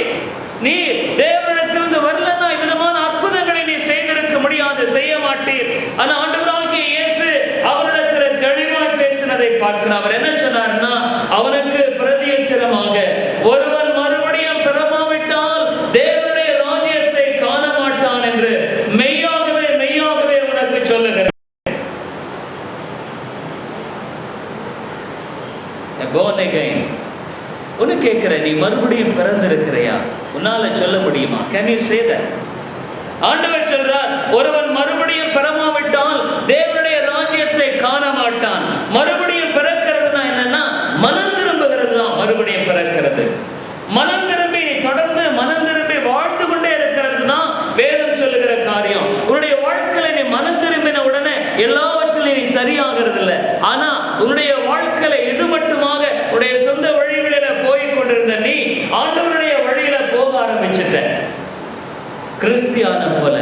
நீ தேவனிடத்திலிருந்து வரலன்னா விதமான அற்புதங்களை நீ செய்திருக்க முடியாது, செய்ய மாட்டீர். ஆனா ஆண்டவராகிய இயேசு அவனிடத்தில் தெளிவாய் பேசினதை பார்க்கிறார். அவர் என்ன சொன்னார்னா, அவனுக்கு பிரதியுத்தரமாக, ஒருவன் மறுபடியும் பிறவாவிட்டால் தேவனுடைய ராஜ்யத்தை காண மாட்டான் என்று மெய்யாகவே மெய்யாகவே உனக்கு சொல்லுகிறேன். born again. ஒன்னு கேட்கிற, நீ மறுபடியும் பிறந்திருக்கிறையா? உன்னால சொல்ல முடியுமா? Can you say that? ஆண்டவர் சொல்றார், ஒருவன் மறுபடியும் பிறவாவிட்டால் தேவனுடைய ராஜ்யத்தை காண மாட்டான். மறுபடியும் பிறக்கிறதுனா என்னன்னா, மனம் திரும்புகிறது தான் மறுபடியும் பிறக்கிறது. மனம் திரும்பி நீ தொடர்ந்து மனம் திரும்பி வாழ்ந்து கொண்டே இருக்கிறது தான் வேதம் சொல்லுகிற காரியம். உன்னுடைய வாழ்க்கையில நீ மனம் திரும்பின உடனே எல்லாவற்றிலும் நீ சரியாகிறது இல்லை. ஆனா உன்னுடைய வாழ்க்கையில இது மட்டுமாக உன்னுடைய சொந்த வழிகளில போய் கொண்டிருந்த நீ ஆண்டவருடைய வழியில போக ஆரம்பிச்சிட்ட. கிறிஸ்தியான போல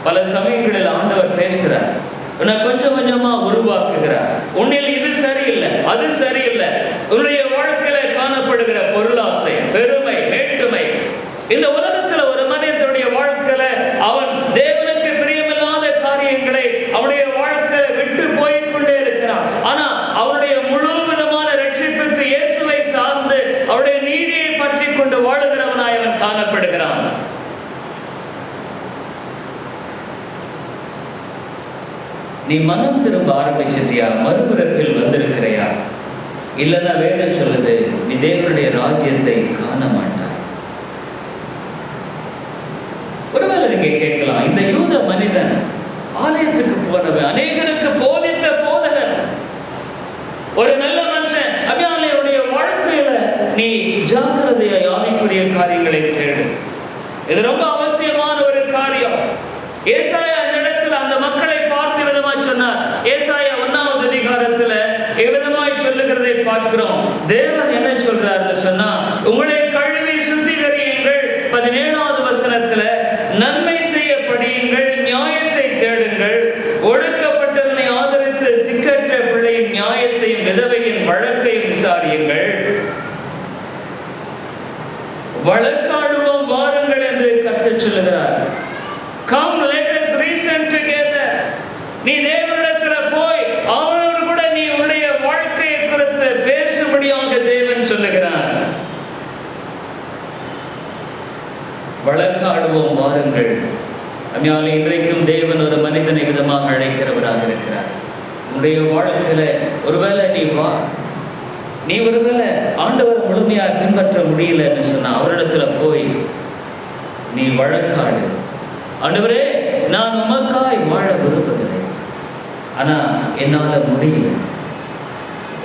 பல சமயங்களில் ஆண்டவர் பேசுறார், உன்னை கொஞ்சம் கொஞ்சமா உருவாக்குகிறார். உன்னில் இது சரியில்லை, அது சரியில்லை. உன்னுடைய வாழ்க்கையில காணப்படுகிற பொருளாசை, பெருமை, மேட்டுமை, இந்த உலகத்துல ஒரு மனிதனுடைய வாழ்க்கையில அவன் தேவனுக்கு பிரியமில்லாத காரியங்களை அவனுடைய வாழ்க்கையில விட்டு போய்கொண்டே இருக்கிறான். ஆனா அவனுடைய முழு விதமான ரட்சிப்புக்கு இயேசுவை சார்ந்து அவருடைய நீதியை பற்றி கொண்டு வாழுகிறவனாய் அவன் காணப்படுகிறான். நீ மனம் திரும்ப ஆரம்பிச்சிட்டியா? மறுபிறப்பில் வந்திருக்கிறையா? இல்லைன்னா வேதம் சொல்லுது, நீ தேவனுடைய ராஜ்யத்தை காண மாட்டாய். ஒருவேளை நீங்க கேட்கலாம், இந்த யூத மனிதன் ஆலயத்துக்கு போனவன், அநேகருக்கு போதித்த போதகன், ஒரு நல்ல மனுஷன். அபியானுடைய வாழ்க்கையில நீ ஜாக்கிரதையா ஆவிக்குரிய காரியங்களை தேடு. இது ரொம்ப அவசியமான ஒரு காரியம். ஏசாயா அந்த இடத்துல அந்த மக்களை பார்த்து விதமாய் சொன்னார். ஏசாயா 1வது அதிகாரத்துல எவ்விதமாய் சொல்லுகிறதை பார்க்கிறோம். தேவன் என்ன சொல்றாருன்னு சொன்னா, உங்களை கழுவி சுத்திகரியுங்கள். 17வது வசனத்துல, நன்மை செய்ய படியுங்கள், நியாயத்தை தேடுங்கள், ஒடுக்கப்பட்டவனை ஆதரித்து திக்கற்ற பிள்ளையின் நியாயத்தையும் விதவையின் வழக்கையும் விசாரியுங்கள், வழக்காடுவோம் வாருங்கள் என்று கர்த்தர் சொல்லுகிறார். Come, let us reason together. நீ தேவனிடத்துல போய் அவனோடு கூட நீ உன்னுடைய வாழ்க்கையை குறித்து பேசும்படியாக தேவன் சொல்லுகிறார். வழக்காடுவோம் வாருங்கள். அம்மையாலே இன்றைக்கும் தேவன் ஒரு மனிதனை விதமாக அழைக்கிறவராக இருக்கிறார். உன்னுடைய வாழ்க்கையில ஒருவேளை நீ ஒருவேளை ஆண்டவரை முழுமையாக பின்பற்ற முடியலன்னு சொன்னா, அவரிடத்துல போய் நீ வழக்காடு. ஆண்டவரே, நான் உமக்காய் வாழ விரும்புகிறேன், ஆனா என்னால முடியல.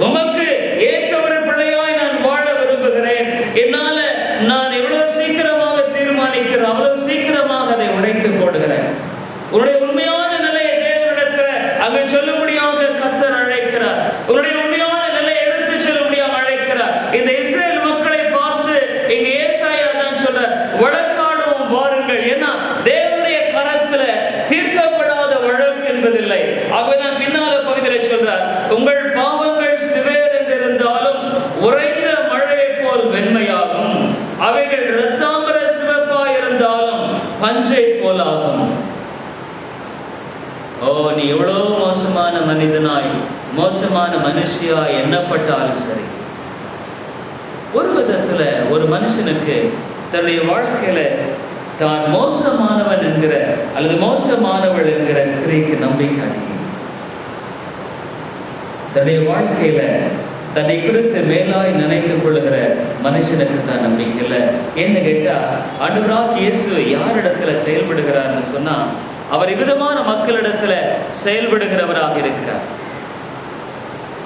உமக்கு ஏற்ற ஒரு பிள்ளையாய் நான் வாழ விரும்புகிறேன். என்னால நான் எவ்வளவு சீக்கிரமாக தீர்மானிக்கிறேன், அவ்வளவு சீக்கிரமாக அதை உடைத்து போடுகிறேன். உன்னுடைய உண்மையான நிலையை தேவனிடத்துல அங்கு சொல்லும்படியாக கர்த்தர் அழைக்கிறார். உன்னுடைய உண்மையான நிலையை எடுத்து சொல்லும்படியாக அழைக்கிறார். இந்த இஸ்ரேல் மக்களை பார்த்து இங்க ஏசாயா தான் சொல்றார், வழக்காடுவோம் வாருங்கள். ஏன்னா தேவனுடைய கரத்துல தீர்க்கப்படாத வழக்கு என்பதில்லை. ஆகவேதான் பின்னால பகுதியில் சொல்றார், உங்கள் பாவங்கள் சிவேர் என்றிருந்தாலும் உறைந்த மழை போல் வெண்மையாகும், அவைகள் இரத்தாம்பர சிவப்பாய் இருந்தாலும் பஞ்சை போலாகும். ஓ, நீ எவ்வளோ மோசமான மனிதனாய், மோசமான மனுஷியாய் எண்ணப்பட்டாலும் சரி, ஒரு விதத்துல ஒரு மனுஷனுக்கு தன்னுடைய வாழ்க்கையில தான் மோசமானவன் என்கிற அல்லது மோசமானவள் என்கிற ஸ்திரீக்கு நம்பிக்கை அதிகம். தன்னுடைய வாழ்க்கையில தன்னை குறித்து மேலாய் நினைத்துக் கொள்ளுகிற மனுஷனுக்கு தான் நம்பிக்கை இல்லை. என்ன கேட்டா, ஆண்டவராகிய இயேசு யாரிடத்துல செயல்படுகிறார்னு சொன்னா, அவர் விதமான மக்களிடத்துல செயல்படுகிறவராக இருக்கிறார்.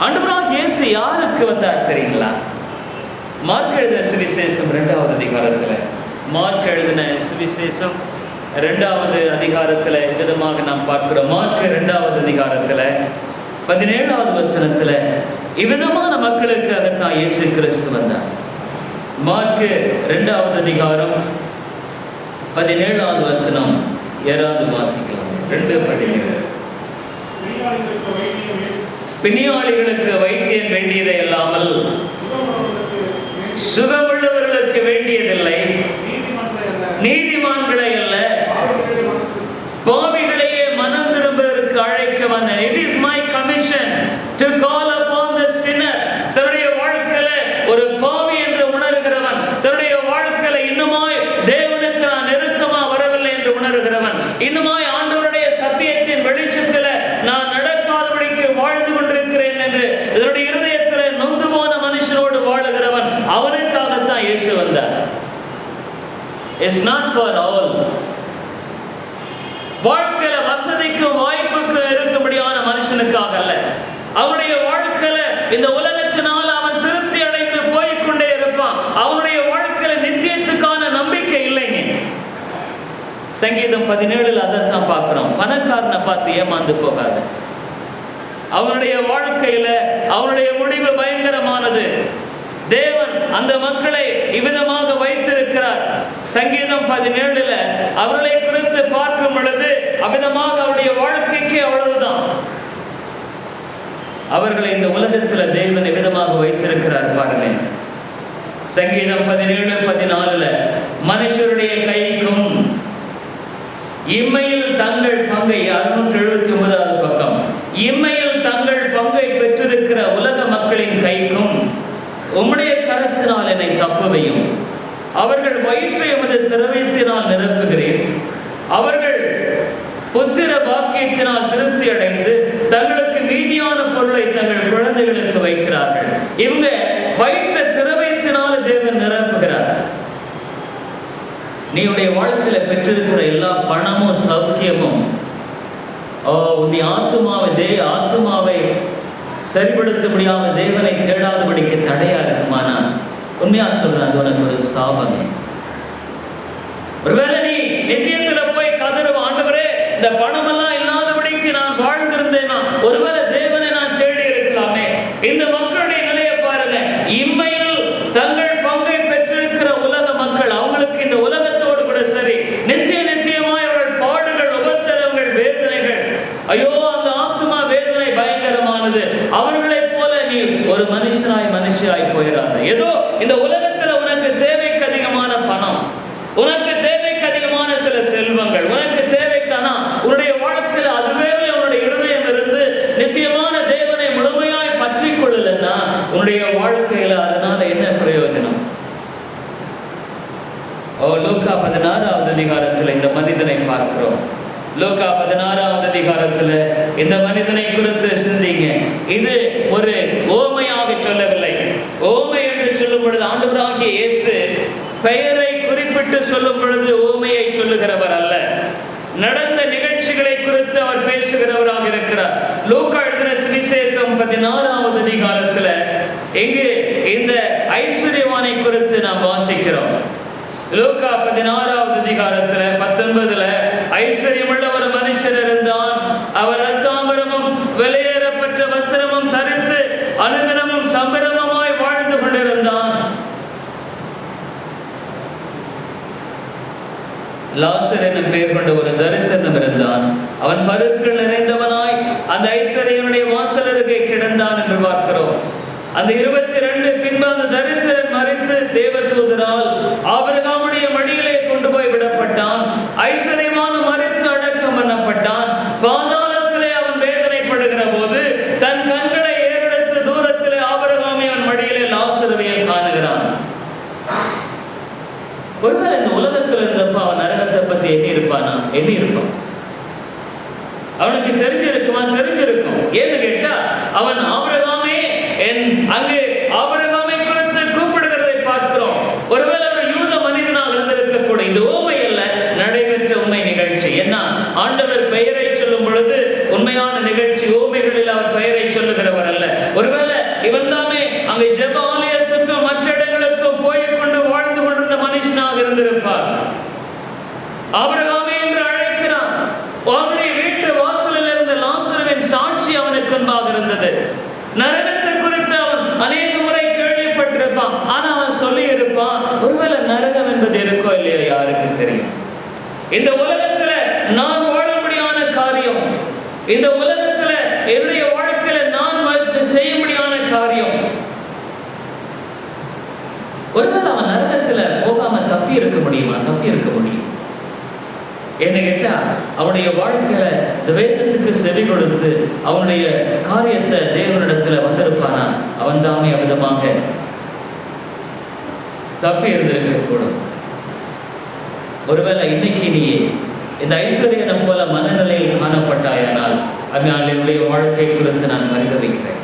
ஆண்டவராகிய இயேசு யாருக்கு வந்தார் தெரியுங்களா? மார்க் எழுதின சுவிசேஷம் 2வது அதிகாரத்துல, மார்க் எழுதின சுவிசேஷம் 2வது அதிகாரத்துல விதமாக நாம் பார்க்கிறோம். மார்க் 2வது அதிகாரத்துல 17வது வசனத்துல இவ்விதமான மக்களுக்கு அகத்தான் இயேசு கிறிஸ்து வந்தார். மார்க் 2வது அதிகாரம் 17வது வசனம் யாராவது வாசிக்கலாம்? 2:17. பிணியாளிகளுக்கு வைத்தியம் வைத்தியன் வேண்டியதை அல்லாமல் சுகமுள்ளவர்களுக்கு வேண்டியதில்லை, நீதிமான்களை அல்ல பாவிகளையே மனம் திரும்புவதற்கு அழைக்க வந்தேன். It is my commission to call upon the sinner. தன்னுடைய வாழ்க்கையில ஒரு பாவி என்று உணர்கிறவன், தன்னுடைய வாழ்க்கையில இன்னுமாய் தேவனுக்கு நான் நெருக்கமா வரவில்லை என்று உணர்கிறவன், இன்னுமாய் ஆண்டவருடைய சத்தியத்தின் வெளிச்சத்துல நான் நடக்காதபடிக்கு வாழ்ந்து கொண்டிருக்கிறேன் என்று இதனுடைய இருதயத்துல நொந்து போன மனுஷனோடு வாழுகிறவன், அவனுக்காகத்தான் இயேசு வந்தார். It's not for all. வாழ்க்கையில வசதிக்கும் வாய்ப்புக்கும் இருக்கும்படியான மனுஷனுக்காக அல்ல. அவனுடைய வாழ்க்கையில இந்த உலகத்தினால் அவன் திருப்தி அடைந்து போய்கொண்டே இருப்பான். அவனுடைய வாழ்க்கையில நித்தியத்துக்கான நம்பிக்கை இல்லைங்க. சங்கீதம் 17 அதைத்தான் பார்க்கிறோம். பணக்காரனை பார்த்து ஏமாந்து போகாத. அவனுடைய வாழ்க்கையில அவனுடைய முடிவு பயங்கரமானது. தேவன் அந்த மக்களை இவ்விதமாக வைத்திருக்கிறார். சங்கீதம் 17 அவர்களை குறித்து பார்க்கும் பொழுது அவ்விதமாக அவருடைய வாழ்க்கைக்கு அவ்வளவுதான். அவர்களை இந்த உலகத்துல தேவன் எவ்விதமாக வைத்திருக்கிறார் பாருங்க. சங்கீதம் 17:14 மனுஷருடைய கைக்கும் இம்மையில் தங்கள் பங்கை, 679வது பக்கம், இம்மையில் தங்கள் பங்கை பெற்றிருக்கிற உலக மக்களின் கைக்கும் உம்முடைய கரத்தினால் என்னை தப்புவையும். அவர்கள் வயிற்றை எமது திரவியத்தினால் நிரப்புகிறேன். அவர்கள் புத்திர பாக்கியத்தினால் திருப்தி அடைந்து தங்களுக்கு மீதியான பொருளை தங்கள் குழந்தைகளுக்கு வைக்கிறார்கள். இவங்க வயிற்ற திரவியத்தினால் தேவன் நிரப்புகிறார். நீ உடைய வாழ்க்கையில பெற்றிருக்கிற எல்லா பணமும் சௌக்கியமும் உன்னுடைய ஆத்துமாவை சரிபடுத்த முடியாத தேவனை தேடாதபடிக்கு தடையா இருக்குமானா உண்மையா சொல்றேன், அது உனக்கு ஒரு சாபமே. ஒருவேளை நீ நித்தியத்துல போய் கதறுவ, ஆண்டவரே இந்த பணமெல்லாம் இல்லாதபடிக்கு நான் வாழ்ந்திருந்தேனா, ஒருவேளை தேவனை நான் தேடி இருக்கலாமே. இந்த மக்களுடைய நிலையை பாருங்க. இம்மையில் தங்கள் பங்கை பெற்றிருக்கிற உலக மக்கள், அவங்களுக்கு இந்த உலகத்தோடு கூட சரி, நித்தியமாய் அவர்கள் பாடுகள், உபத்திரவங்கள், வேதனைகள், ஐயோ அந்த ஆத்மா வேதனை பயங்கரமானது. அவர்களைப் போல நீ ஒரு மனுஷியாய் போயிடாத. ஏதோ இந்த உலகத்துல உனக்கு தேவைக்கு அதிகமான பணம், உனக்கு தேவைக்கு அதிகமான சில செல்வங்கள், உனக்கு தேவைக்கானா உன்னுடைய வாழ்க்கையில அதுவே உன்னுடைய இருதயம் இருந்து நித்தியமான தேவனை முழுமையாய் பற்றி கொள்ளலன்னா உன்னுடைய வாழ்க்கையில அதனால என்ன பிரயோஜனம்? லூக்கா 16வது அதிகாரத்துல இந்த மனிதனை பார்க்கிறோம். லூக்கா 16வது அதிகாரத்துல இந்த மனிதனை குறித்து சிந்திங்க. இது ஒரு ஓமையாக சொல்லவில்லை. ஓமை என்று சொல்லும் பொழுது ஆண்டவராகிய இயேசு பெயரை குறிப்பிட்டு சொல்லும் பொழுது ஓமையை சொல்லுகிறவர் அல்ல. நடந்த நிகழ்ச்சிகளை குறித்து அவர் பேசுகிறவராக இருக்கிறார். லூக்கா எழுதின சுவிசேஷம் 16வது அதிகாரத்துல இங்கு இந்த ஐஸ்வர்யவானை குறித்து நாம் வாசிக்கிறோம். லூக்கா 16வது அதிகாரத்துல 19 ஐஸ்வர்யமுள்ள ஒரு மனுஷர் இருந்தான். அவர் ரத்தாம்பரமும் வெளியேறப்பட்ட வஸ்திரமும் தரித்து அனுதினமும் சம்பரமாய் வாழ்ந்து கொண்டிருந்தான். லாசர் என்னும் பெயர் கொண்ட ஒரு தரித்திரன் இருந்தான். அவன் பருக்கள் நிறைந்தவனாய் அந்த ஐஸ்வர்யனுடைய வாசல் அருகே கிடந்தான் என்று பார்க்கிறோம். அந்த 22 பின்பு அந்த தரித்திரன் மரித்து தேவதூதரால் ஆபிரகாமுடைய மடியிலே கொண்டு போய் விடப்பட்டான். ஐஸ்வர்யமான மரித்து அடக்கம் பண்ணப்பட்டான். பாதாளத்திலே அவன் வேதனைப்படுகிற போது தன் கண்களை ஏறெடுத்து தூரத்திலே ஆபிரகாமை அவன் மடியிலே லாசருவையும் காணுகிறான். ஒருவேளை இந்த உலகத்தில் இருந்தப்ப அவன் நரகத்தை பத்தி எண்ணி இருப்பான். அவனுக்கு தெரிஞ்சிருக்குமா? தெரிஞ்சிருக்கும். ஏன்னு கேட்டா அவன் ஆபிரகாமே அங்கு ஆபிரகாமை குறித்து கூப்பிடுகிறதை பார்க்கிறோம். ஒருவேளை ஒரு யூத மனிதனாக இருந்திருக்கக்கூடிய இது ஓமை அல்ல, நடைபெற்ற உண்மை நிகழ்ச்சி. என்ன ஆண்டவர் பெயரை சொல்லும் பொழுது உண்மையான நிகழ்ச்சி. ஓமைகளில் அவர் பெயரை சொல்லுகிறவர் அல்ல. ஒருவேளை இவன் தாமே அங்கே ஜெப ஆலயத்துக்கும் மற்ற இடங்களுக்கும் போய்கொண்டு வாழ்ந்து கொண்டிருந்த மனுஷனாக இருந்திருப்பார். ஆபிரகாமே என்று அழைக்கிறான். அவனுடைய வீட்டு வாசலில் இருந்த லாசருவின் சாட்சி அவனுக்கு முன்பாக இருந்தது. நரகத்தை குறித்து அவன் அநேக முறை கேள்விப்பட்டிருப்பான். ஆனா அவன் சொல்லி இருப்பான், ஒருவேளை நரகம் என்பது இருக்கோ இல்லையோ யாருக்கு தெரியும். இந்த உலகத்துல நான் வாழும்படியான காரியம், இந்த உலகத்துல என்னுடைய வாழ்க்கையில நான் செய்யும்படியான காரியம். ஒருவேளை அவன் நரகத்துல போகாம தப்பி இருக்க முடியுமா? தப்பி இருக்க முடியும். என்ன கேட்டா அவனுடைய வாழ்க்கையில இந்த வேதத்துக்கு செவி கொடுத்து அவனுடைய காரியத்தை தேவனிடத்துல வந்திருப்பானா, அவன் தாமே அவிதமாக தப்பி இருந்திருக்க கூடும். ஒருவேளை இன்னைக்கு நீ இந்த ஐஸ்வர்யனை போல மனநிலையில் காணப்பட்டாயானால் அவனுடைய வாழ்க்கை குறித்து நான் பரிதவிக்கிறேன்.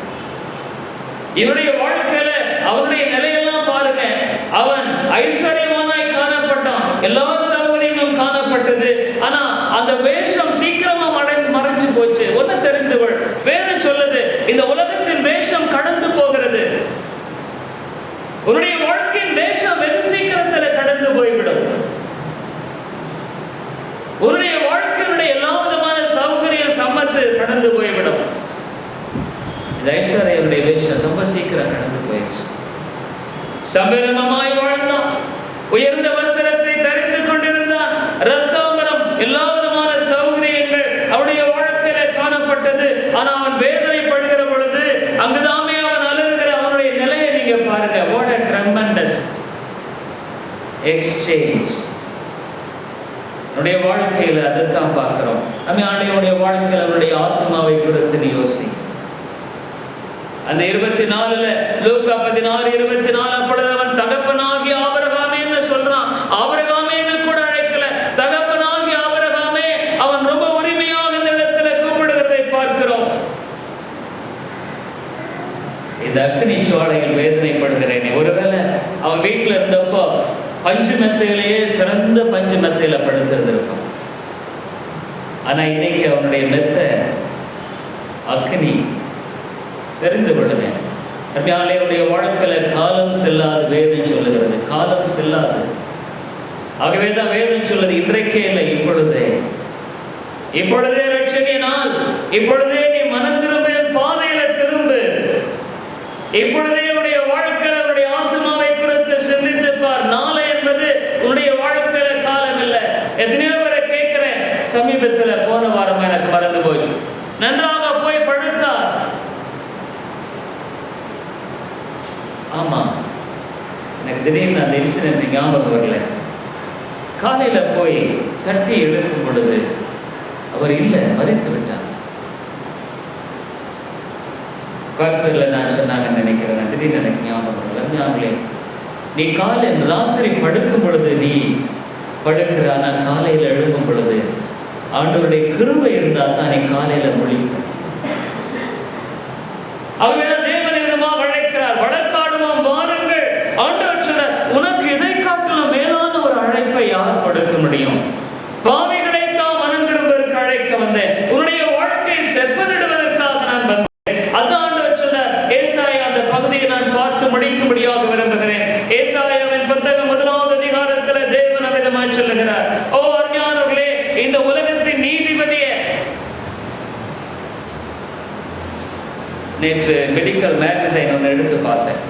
இவனுடைய வாழ்க்கையில அவனுடைய நிலையெல்லாம் பாருங்க. அவன் ஐஸ்வர்யமானாய் காணப்பட்டான், எல்லா சௌகரியமும் காணப்பட்டது. ஆனா அந்த வேஷம் சீக்கிரமா மறைஞ்சு போச்சு. ஒன்னு தெரிந்தவள் வேதம் சொல்லுது, இந்த உலகத்தின் வேஷம் கடந்து போகிறது. உன்னுடைய வாழ்க்கையின் வேஷம் வெகு சீக்கிரத்தில் கடந்து போய்விடும். உன்னுடைய வாழ்க்கையினுடைய எல்லா விதமான சௌகரிய சம்பத்து கடந்து போய்விடும். இந்த ஐஸ்வர்யனுடைய வேஷம் ரொம்ப சீக்கிரம் கடந்து போயிடுச்சு. சம்பரமாய் வாழ்ந்தான், உயர்ந்த வஸ்திரத்தை தரித்து கொண்டிருந்தான், ரத்தாம்பரம், எல்லா விதமான சௌகரியங்கள் அவனுடைய வாழ்க்கையில காணப்பட்டது. ஆனா அவன் வேதனைப்படுகிற பொழுது அங்குதாமே அவன் அழுகிற அவனுடைய நிலையை நீங்க பாருங்க. What a tremendous exchange. அவனுடைய வாழ்க்கையில அதைத்தான் பார்க்கிறோம். அவனுடைய வாழ்க்கையில் அவனுடைய ஆத்மாவை குறித்து நீ யோசி. அந்த 24ல லூக்கா 16:24 அப்பொழுது அவன் தகப்பனாகிய ஆபிரகாமே என்று சொல்றான். ஆபிரகாமே என்று கூட அழைக்கல, தகப்பனாகிய ஆபிரகாமே. அவன் ரொம்ப உரிமையாக இந்த இடத்துல கூப்பிடுகிறதை பார்க்கிறோம். இந்த அக்னி சுவாலையில் வேதனைப்படுகிறேன். ஒருவேளை அவன் வீட்டுல இருந்தப்போ பஞ்சு மெத்தையிலேயே சிறந்த பஞ்சு மெத்தையில படுத்திருந்திருப்பான். ஆனா இன்னைக்கு அவனுடைய மெத்தை அக்னி. தெரிந்து கொள்ளுங்க, நம்மளுடைய வாழ்க்கையில காலம் செல்லாது வேதம் சொல்லுகிறது. காலம் செல்லாது. ஆகவேதான் வேதம் சொல்லுது, இன்றைக்கே இல்லை, இப்பொழுதே. இப்பொழுதே ரட்சணிய நாள். இப்பொழுதே நீ மனம் திரும்ப, பாதையில திரும்பு. இப்பொழுதே உன்னுடைய வாழ்க்கையில உன்னுடைய ஆத்மாவை குறித்து சிந்தித்து பார். நாளை என்பது உன்னுடைய வாழ்க்கையில காலம் இல்லை. எத்தனையோ பேரை கேட்கிறேன், சமீபத்துல போன வாரம் எனக்கு மறந்து போச்சு. நன்றாக போய் படுத்தார். ஆமா, எனக்கு திடீர்னு அந்த இன்சிடென்ட் ஞாபகம் வரல. காலையில போய் தட்டி எழுப்பும் பொழுது அவர் இல்லை, மறித்து விட்டார். கர்த்தர்ல நான் சொன்னாங்கன்னு நினைக்கிறேன். திடீர்னு எனக்கு ஞாபகம் வரல. நீ காலை ராத்திரி படுக்கும் பொழுது நீ படுக்கிற, ஆனா காலையில எழுப்பும் பொழுது ஆண்டவருடைய கிருபை இருந்தா தான் நீ காலையில மொழிப்ப. அவர் தேவன் விதமா வழைக்கிறார். வழக்காடுவோம் வாருங்கள். ஆண்டவர் சொல்றார், உனக்கு இதை காட்டிலும் மேலான ஒரு அழைப்பை யார் கொடுக்க முடியும்? பாவிகளை தான் மனம் திரும்பதற்கு அழைக்க வந்தேன். உன்னுடைய வாழ்க்கை செப்பனிடுவதற்காக நான் வந்தேன். அதான் ஆண்டவர் சொல்றார். ஏசாயா அந்த பகுதியை நான் பார்த்து முடிக்கும்படியாக விரும்புகிறேன். ஏசாயாவின் புத்தகம் 1வது அதிகாரத்துல தேவன் விதமாய் சொல்லுகிறார், ஓ அஞ்ஞானர்களே, இந்த உலகத்தின் நீதிபதியே. நேற்று மெடிக்கல் மேகசைன் ஒன்று எடுத்து பார்த்தேன்.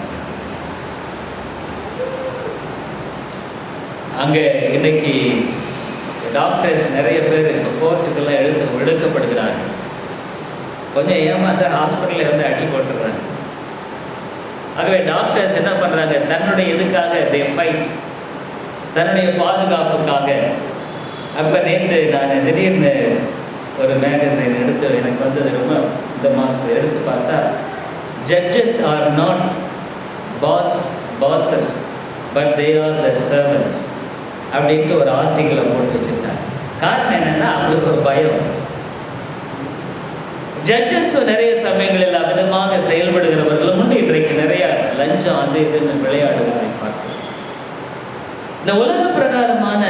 அங்கே இன்னைக்கு டாக்டர்ஸ் நிறைய பேர் இப்போ கோர்ட்டுக்கெல்லாம் எடுக்கப்படுகிறார்கள். கொஞ்சம் ஏமாந்த ஹாஸ்பிட்டலில் வந்து அடி போட்டுடுறாங்க. ஆகவே டாக்டர்ஸ் என்ன பண்ணுறாங்க, தன்னுடைய இதுக்காக தே ஃபைட், தன்னுடைய பாதுகாப்புக்காக. அப்போ நேற்று நான் திடீர்னு ஒரு மேகசைன் எடுத்து எனக்கு வந்தது ரொம்ப இந்த மாதத்தை எடுத்து பார்த்தா, judges are not bosses but they are the servants அப்படின்ட்டு ஒரு ஆர்டிக்கிளை போட்டு வச்சுருக்காங்க. காரணம் என்னென்னா, அவங்களுக்கு ஒரு பயம். ஜட்ஜஸ் நிறைய சமயங்களில் அமிதமாக செயல்படுகிறவர்களும் உண்டு. இன்றைக்கு நிறைய லஞ்சம் அது இதுன்னு விளையாடுகிறதை பார்க்கிறோம். இந்த உலக பிரகாரமான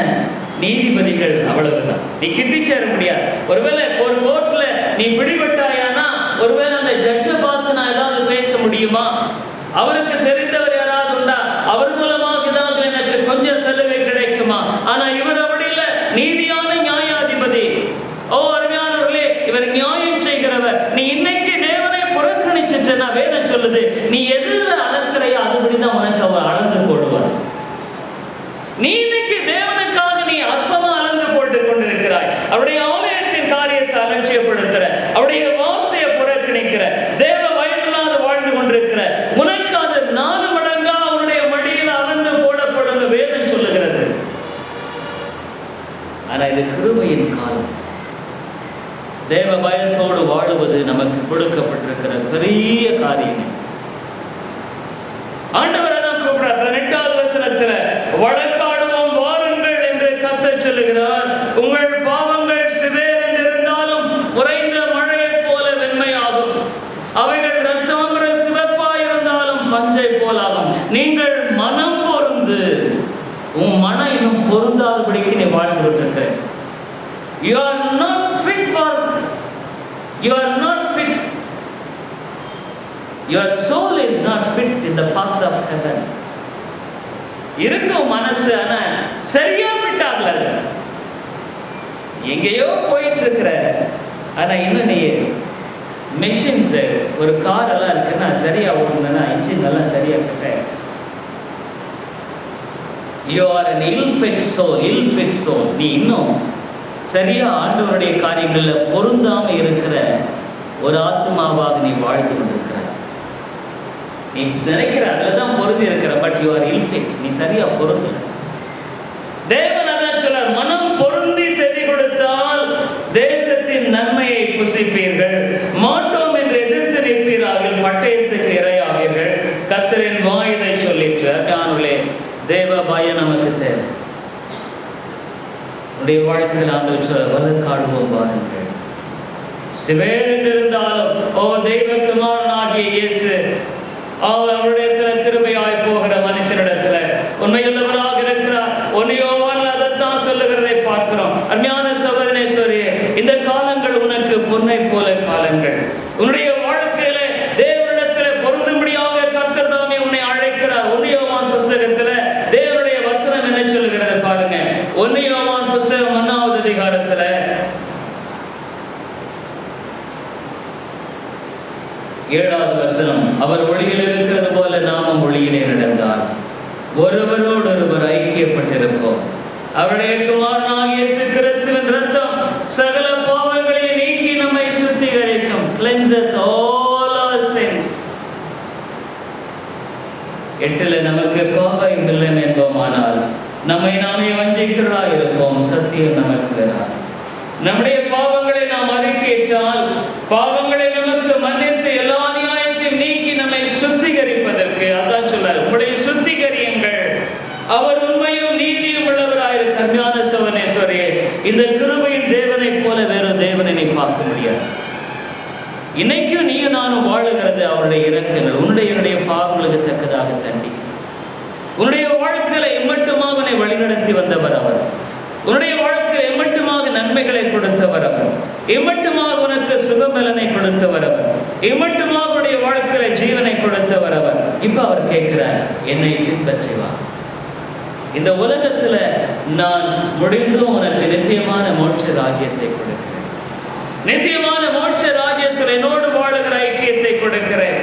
நீதிபதிகள் அவ்வளவுதான். நீ கிட்டி சேர முடியாது. ஒருவேளை ஒரு கோர்ட்ல நீ பிடிபட்டாயானா, ஒருவேளை அந்த ஜட்ஜை பார்த்து நான் ஏதாவது பேச முடியுமா? அவருக்கு தெரிந்தவர் யாராவது உண்டா? அவர் மூலமாக ஏதாவது எனக்கு கொஞ்சம் சலுகை கிடைக்குமா? ஆனா இவர் அப்படி இல்லை, நீதியான நியாயாதிபதி. ஓ அருமையானவர்களே, இவர் நியாயம் செய்கிறவர். நீ இன்னைக்கு தேவனை புறக்கணிச்சிட்டனா வேதம் சொல்லுது, நீ எதிர அளக்கிறையோ அதுபடிதான் உனக்கு அவர் அளந்து போடுவார். நீ இன்னைக்கு தேவனுக்காக நீ அற்பமா அளந்து போட்டு கொண்டிருக்கிறாய். அவருடைய ஆலயத்தின் காரியத்தை அலட்சியப்படுத்துற, அவருடைய வார்த்தையை புறக்கணிக்கிற, தேவ பயமில்லாத வாழ்ந்து கொண்டிருக்கிற, தேவ பயத்தோடு வாழுவது நமக்கு கொடுக்கப்பட்டிருக்கிற பெரிய காரியம். ஆண்டவர் தான் கூப்பிடுறார் 18வது வசனத்துல, வழக்காடுவோம் வாருங்கள் என்று கர்த்தர் சொல்லுகிறார். உங்கள் பாவங்கள் சிவேர் என்றிருந்தாலும் உறைந்த மழையை போல வெண்மையாகும், அவைகள் இரத்தாம்பர சிவப்பாய் இருந்தாலும் பஞ்சை போலாகும். நீங்கள் மனம் பொருந்து, உன் மனம் இன்னும் பொருந்தாதபடிக்கு நீ வாழ்ந்து கொண்டிருக்கிற. You are not fit for, you are not fit, your soul is not fit in the path of heaven. இருக்கும் மனசு ஆனா சரியா ஃபிட் ஆகல, எங்கேயோ போயிட்டு இருக்கிற. ஆனா இன்னும் நீ மெஷின்ஸ், ஒரு கார் எல்லாம் இருக்குன்னா சரியா ஓடணும்னா இன்ஜின் எல்லாம் சரியா ஃபிட் ஆயிடும். You are an ill-fit soul, ill-fit soul. நீ இன்னும் சரியா ஆண்டவருடைய காரியங்கள்ல பொருந்தாம இருக்கிற ஒரு ஆத்மாவாக நீ வாழ்ந்து கொண்டிருக்கிற. நீ நினைக்கிற அதுலதான் பொருந்தி இருக்கிற, பட் யூ ஆர் இல்-ஃபிட். நீ சரியா பொருந்தல. தேவன் அதான் சொல்றார், மனம் பொருந்தி செவி கொடுத்தால் தேசத்தின் நன்மையை புசிப்பீர்கள், மாட்டோம் என்று எதிர்த்து நிற்பீராக, பட்டயத்துக்கு இரையாவீர்கள். கர்த்தரின் வாய் இதை சொல்லிற்று. ஞானங்களே, தேவ பயம் நமக்கு தேவை. உடைய வாழ்க்கையில் ஆண்டவர் சொல்ல, வழக்காடுவோம் வாருங்கள். சிவேர் என்றிருந்தாலும் ஓ தெய்வகுமாரனாகிய இயேசு அவருடைய கிருபையாய் போகிற மனுஷனிடத்துல உண்மையுள்ளவராக இருக்கிறார். யோவான் அதைத்தான் சொல்லுகிறதை பார்க்கிறோம். அருமையான சகோதரேஸ்வரியே, இந்த காலங்கள் உனக்கு பொன்னை போல காலங்கள். உன்னுடைய வாழ்க்கையில தேவனிடத்துல பொருந்தும்படியாக கர்த்தர் தாமே உன்னை அழைக்கிறார். யோவான் புஸ்தகத்துல தேவனுடைய வசனம் என்ன சொல்லுகிறது பாருங்க. யோவான் புஸ்தகம் 1வது அதிகாரத்துல 7வது வசனம், அவர் ஒளியில் இருக்கிறது போல நாமும் ஒளியிலே நடந்தால் ஒருவரோடொருவர் ஐக்கியப்பட்டிருப்போம். அவருடைய குமாரனாகிய இயேசு கிறிஸ்துவின் இரத்தம் சகல பாவங்களை நீக்கி நம்மை சுத்திகரிக்கும். Cleanseth all our sins. 8ல நமக்கு பாவம் இல்லை என்போமானால் நம்மை நாமே வஞ்சிக்கிறவர்களாய் இருப்போம், சத்தியம் நமக்கு வராது. நம்முடைய பாவங்களை நாம் அறிக்கையிட்டால் பாவங்களை நமக்கு மன்னித்து எல்லா நியாயத்தையும் நீக்கி நம்மை சுத்திகரிப்பதற்கு அதான் சொல்றார், உங்களுடைய சுத்திகரியுங்கள், அவர் உண்மையும் நீதியும் உள்ளவராயிருக்க. அருமையான சகோதரனே, இந்த கிருபையின் தேவனை போல வேறு தேவனை நீ பார்க்க முடியாது. இன்னைக்கும் நீயும் நானும் வாழுகிறது அவருடைய இரக்கங்கள். உன்னுடைய பாவங்களுக்கு தக்கதாக தண்டி உன்னுடைய வாழ்க்கையில எம்மட்டுமாக உன்னை வழிநடத்தி வந்தவர் அவர். உன்னுடைய வாழ்க்கையில் எம்மட்டுமாக நன்மைகளை கொடுத்தவர் அவர். எம்மட்டுமாக உனக்கு சுகபலனை கொடுத்தவர் அவர். எம்மட்டுமாக உன்னுடைய வாழ்க்கையில ஜீவனை கொடுத்தவர் அவர். இப்ப அவர் கேட்கிறார், என்னை பின்பற்றி வா. இந்த உலகத்துல நான் முடிந்தும் உனக்கு நித்தியமான மோட்ச ராஜ்யத்தை கொடுக்கிறேன். நித்தியமான மோட்ச ராஜ்யத்தில் என்னோடு வாழுகிற ஐக்கியத்தை கொடுக்கிறேன்.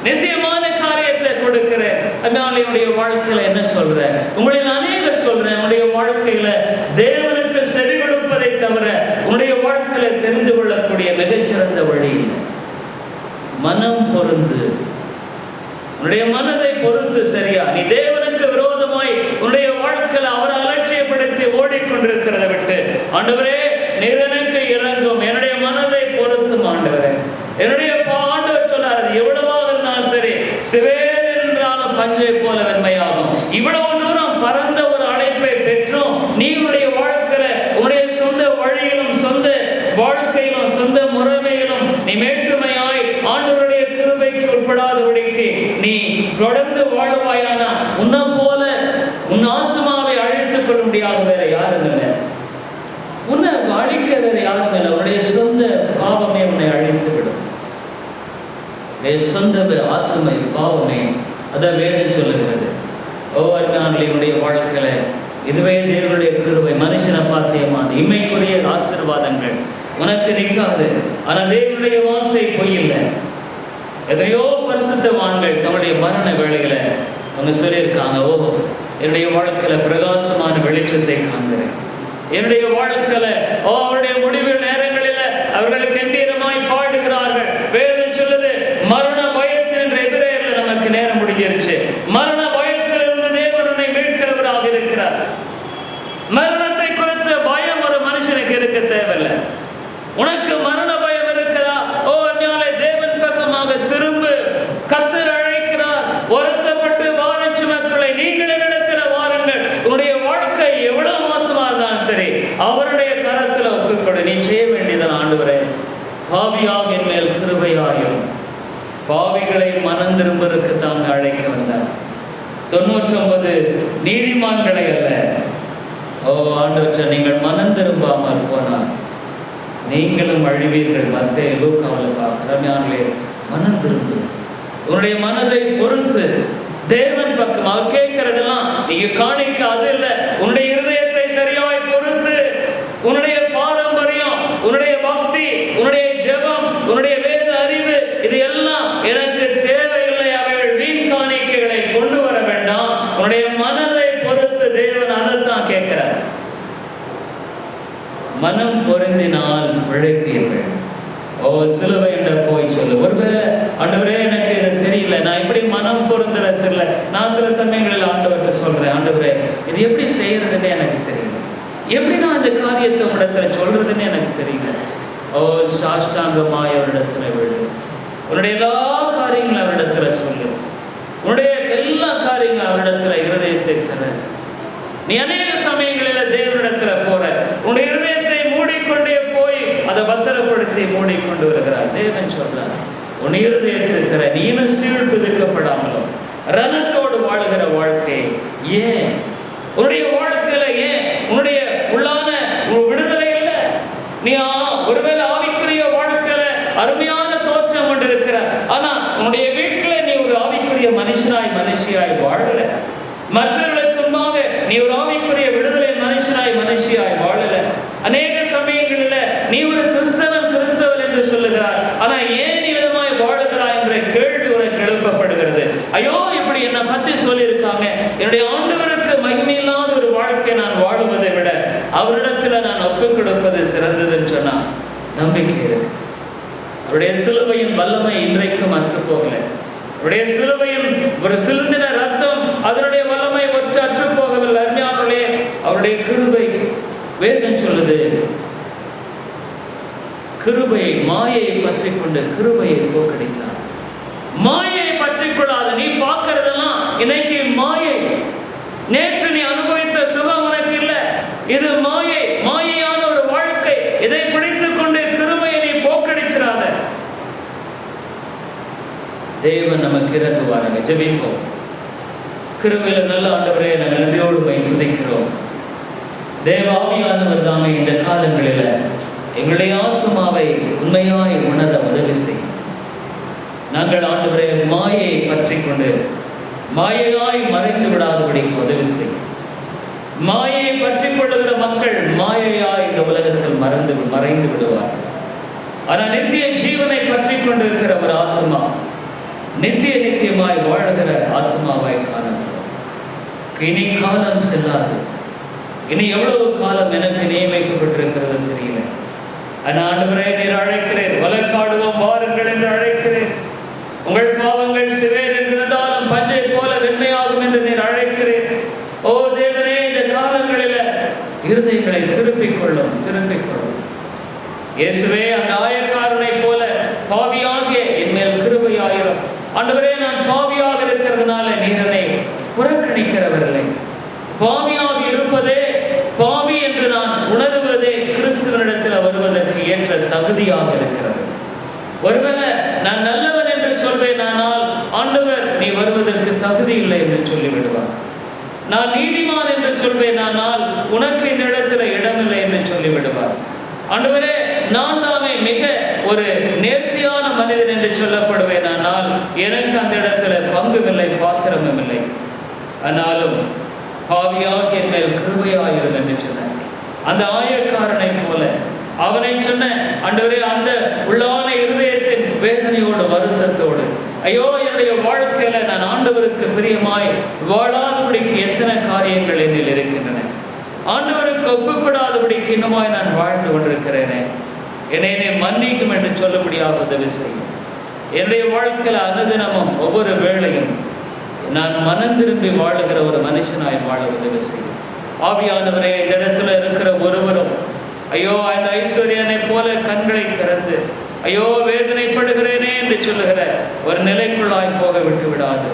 நித்தியமான காரியத்தை கொடுக்கிறேன். என்னுடைய வாழ்க்கையில என்ன சொல்றேன்? உங்களில் அநேகர் சொல்றேன், உன்னுடைய வாழ்க்கையில தேவனுக்கு செவி கொடுப்பதை தவிர உன்னுடைய வாழ்க்கையில தெரிந்து கொள்ளக்கூடிய மிகச்சிறந்த வழி இல்லை. மனம் பொருந்து, உன்னுடைய மனதை பொறுத்து சரியா நீ தேவனுக்கு விரோதமாய் உன்னுடைய வாழ்க்கையில அவரை அலட்சியப்படுத்தி ஓடிக்கொண்டிருக்கிறத விட்டு, ஆண்டவரே நீர் எனக்கு இறங்கும், என்னுடைய மனதை பொறுத்தும் ஆண்டவரே. என்னுடைய ஆண்டவர் சொன்னார், அது எவ்வளவாக இருந்தாலும் சரி, சிவேர் என்றாலும் பஞ்சை போல வெண்மையாகும். இவ்வளவு தூரம் பரந்த ஒரு அழைப்பை பெற்றும் நீ உன்னுடைய வாழ்க்கையில உன்னுடைய சொந்த வழியிலும் சொந்த வாழ்க்கையிலும் சொந்த முறைமையிலும் நீ மேட்டுமையாய் ஆண்டவருடைய கிருபைக்கு உட்படாதபடிக்கு நீ தொடர்ந்து வாழுவாயானா உன்னை போல உன் ஆத்மாவை அழித்துக் கொள்ள முடியாத வேற யாரும் இல்லை. உன்னை அழிக்க வேற யாரும் இல்லை. உன்னுடைய சொந்த பாவமே உன்னை அழித்து விடும். சொந்த ஆத்மை பாவமே அதான் வேதம் சொல்லுகிறது. ஒவ்வொருடைய வாழ்க்கையில இதுவே தேவனுடைய கிருபை. மனுஷனை பார்த்தேமான இம்மைக்குரிய ஆசீர்வாதங்கள் உனக்கு நிற்காது. ஆனா தேவனுடைய வார்த்தை பொய் இல்லை. எத்தனையோ பரிசுத்தவான்கள் தன்னுடைய மரண வேளையில அவங்க சொல்லியிருக்காங்க, என்னுடைய வாழ்க்கையில பிரகாசமான வெளிச்சத்தை காண்கிறேன். என்னுடைய வாழ்க்கையில அவருடைய முடிவு நேரங்களில் அவர்கள் கம்பீரமாய் பாடுகிறார்கள். வேதம் சொல்லுது, மரண பயத்தில் என்ற எபிரேயர்ல நமக்கு நேரம் முடிஞ்சிருச்சு. மரண பயத்தில் இருந்து தேவனை மீட்கிறவராக இருக்கிறார். மரணத்தை குறித்த பயம் ஒரு மனுஷனுக்கு இருக்க தேவையில்லை. உனக்கு வருத்தப்பட்டு பாரம் சுமக்கிறவர்களே, நீங்கள் என்னிடத்தில் வாருங்கள். உன்னுடைய வாழ்க்கை எவ்வளவு மோசமா இருந்தாலும் சரி, அவருடைய கரத்துல ஒப்புக்கொடு. நீ செய்ய வேண்டியதன், ஆண்டவரே, பாவியாக என் மேல் கிருபையாயும். பாவிகளை மனம் திரும்பருக்கு தாங்க அழைக்க வந்தார். 99 நீதிமான்களை அல்ல. ஓ ஆண்டவரே, நீங்கள் மனம் திரும்பாமல் போனால் நீங்களும் அழிவீர்கள். மத்தேயு, லூக்காவில் பார்க்கிறோமே, மனம் திரும்பு. உன்னுடைய மனதை பொறுத்து தேவன் பக்கம். அவர் கேட்கிறதெல்லாம் நீங்க காணிக்க அது இல்லை. உன்னுடைய இருதயத்தை சரியாய் பொறுத்து, உன்னுடைய பாரம்பரியம், உன்னுடைய பக்தி, உன்னுடைய ஜெபம், உன்னுடைய வேத அறிவு, இது எல்லாம் எனக்கு தேவையில்லை. அவைகள் வீண் காணிக்கைகளை கொண்டு வர வேண்டாம். உன்னுடைய மனதை பொறுத்து தேவன் அதைத்தான் கேட்கிறார். மனம் பொருந்தினால் பிழைப்பீர்கள். ஓ சிலுவை என்ற போய் சொல்லு. ஒருவேளை ஆண்டவரே எனக்கு இது தெரியல, நான் எப்படி மனம் பொருந்துறது தெரியல. நான் சில சமயங்களில் ஆண்டவர்கிட்ட சொல்றேன், ஆண்டவரே இது எப்படி செய்யறதுன்னு எனக்கு தெரியல, எப்படி நான் இந்த காரியத்தை உன்னிடத்துல சொல்றதுன்னு எனக்கு தெரியல. ஓ சாஷ்டாங்கமாய் அவரிடத்துல விடு. உன்னுடைய எல்லா காரியங்களும் அவரிடத்துல சொல்லு. உன்னுடைய எல்லா காரியங்களும் அவரிடத்துல இருதயத்தை தர. நீ அநேக சமயங்களில் தேவனிடத்துல போற, உன்னுடைய இருதயத்தை மூடிக்கொண்டே போய் அதை பத்திரப்படுத்தி மூடிக்கொண்டு வருகிறார். தேவன் சொல்றார், உன் இருதயத்தை தர. நீனும் சீழ் பிதுக்கப்படாமலும் ரணத்தோடு வாழுகிற வாழ்க்கை ஏன்? உன்னுடைய வாழ்க்கையில ஏன் உன்னுடைய உள்ளான விடுதலை இல்லை? நீ ஒருவேளை ஆவிக்குரிய வாழ்க்கையில அருமையான தோற்றம் கொண்டு இருக்கிற, ஆனா உன்னுடைய வீட்டுல நீ ஒரு ஆவிக்குரிய மனுஷியாய் வாழல. மற்றவர்களுக்கு முன்பாக நீ ஒரு ஆவிக்குரிய விடுதலை மனுஷியாய் வாழல. அநேக சமயங்களில் நீ ஒரு கிறிஸ்தவன் என்று சொல்லுகிறார், ஆனா ஏன் நீ விதமாய் வாழுகிறாய் என்ற கேள்வி உனக்கு எழுப்பப்படுகிறது. ஐயோ, இப்படி என்னை பத்தி சொல்லியிருக்காங்க, என்னுடைய ஆண்டவருக்கு மகிமையில்லாத ஒரு வாழ்க்கை நான் வாழுவதை விட அவரிடத்துல நான் ஒப்புக் கொடுப்பது சிறந்ததுன்னு சொன்னா நம்பிக்கை இருக்கு. அவருடைய சிலுவையின் வல்லமை இன்றைக்கும் அற்று போகல. அவருடைய சிலுவையின் ஒரு சிலுந்தின ரத்தம், அதனுடைய வல்லமை ஒற்று அற்று போகவில்லை. அருமையானவர்களே, அவருடைய கிருபை, வேதம் சொல்லுது, கிருபையை, மாயையை பற்றி கொண்டு கிருபையை போக்கடித்தார். மாயையை பற்றி கொள்ளாத. நீ பார்க்கிறதெல்லாம் இன்னைக்கு மாயை. நேற்று நீ அனுபவித்த சுகம் உனக்கு இல்லை. இது மாயை, மாயையான ஒரு வாழ்க்கை. இதை பிடித்துக் கொண்டு கிருபையை நீ போக்கடிச்சிடாத. தேவன் நமக்கு இறங்குவாராங்க. ஜெபிப்போம். கிருபையில நல்ல ஆண்டவரே, நாங்கள் நன்றியோடு போய் துதிக்கிறோம். தேவாவியானவர் தாமே இந்த காலங்களில் எங்களுடைய ஆத்துமாவை உண்மையாய் உணர உதவி செய்யும். நாங்கள் ஆண்டவரே மாயை பற்றி கொண்டு மாயையாய் மறைந்து விடாதபடிக்கு உதவி செய்யும். மாயை பற்றி கொள்ளுகிற மக்கள் மாயையாய் இந்த உலகத்தில் மறைந்து விடுவார்கள். ஆனால் நித்திய ஜீவனை பற்றி கொண்டிருக்கிற ஒரு ஆத்மா நித்தியமாய் வாழுகிற ஆத்மாவாய் காணப்படும். இனி காலம் செல்லாது. இனி எவ்வளவு காலம் எனக்கு நியமிக்கப்பட்டிருக்கிறது தெரியல. ஆனால் ஆண்டவரே, நீர் அழைக்கிறேன், வழக்காடுவோம் வாருங்கள் என்று அழைக்கிறேன். உங்கள் பாவங்கள் சிவேர் என்றிருந்தாலும் பஞ்சை போல வெண்மையாகும் என்று நீர் அழைக்கிறேன். ஓ தேவனே, இந்த காலங்களில் இருதயங்களை திருப்பிக் கொள்ளும். இயேசுவே, அந்த ஆயக்காரனை போல பாவியாகிய என் மேல் கிருபையாயிரும். ஆண்டவரே, நான் பாவியாக இருக்கிறதுனால நீர் என்னை புறக்கணிக்கிறவர்களே. பாவியாக இருப்பதே, பாவி என்று நான் உணர்வதே கிறிஸ்துவனிடத்தில் வருவதற்கு ஏற்ற தகுதியாக இருக்கிறது. ஒருவேளை நான் நல்லவன் என்று சொல்வேன், ஆனால் ஆண்டவர் நீ வருவதற்கு தகுதி இல்லை என்று சொல்லிவிடுவார். நான் நீதிமான் என்று சொல்வேன், ஆனால் உனக்கு இந்த இடத்துல இடமில்லை என்று சொல்லிவிடுவார். ஆண்டவரே, நான் தாமே மிக ஒரு நேர்த்தியான மனிதன் என்று சொல்லப்படுவேன், ஆனால் எனக்கு அந்த இடத்துல பங்குமில்லை, பாத்திரமும் இல்லை. ஆனாலும் பாவியாக என் மேல் கிருபையாயிரும் என்று சொன்ன அந்த ஆயக்காரனை போல அவனை சொன்ன ஆண்டவரே, அந்த உள்ளான இருதயத்தின் வேதனையோடு வருத்தத்தோடு, ஐயோ என்னுடைய வாழ்க்கையில நான் ஆண்டவருக்கு பிரியமாய் வாழாதபடிக்கு எத்தனை காரியங்கள் என்னில் இருக்கின்றன, ஆண்டவருக்கு ஒப்புப்படாதபடிக்கு இன்னுமாய் நான் வாழ்ந்து கொண்டிருக்கிறேனே, என்னை மன்னிக்கும் என்று சொல்ல முடியாத உதவி செய்யும். என்னுடைய வாழ்க்கையில அனுதினமும் ஒவ்வொரு வேளையும் நான் மனம் திரும்பி வாழுகிற ஒரு மனுஷனாய் வாழ உதவி செய்யும். ஆவியானவரே, இந்த இடத்துல இருக்கிற ஒருவரும் ஐயோ அந்த ஐஸ்வர்யனை போல கண்களை திறந்து ஐயோ வேதனைப்படுகிறேனே என்று சொல்லுகிற ஒரு நிலைக்குள்ளாய் போக விட்டு விடாது.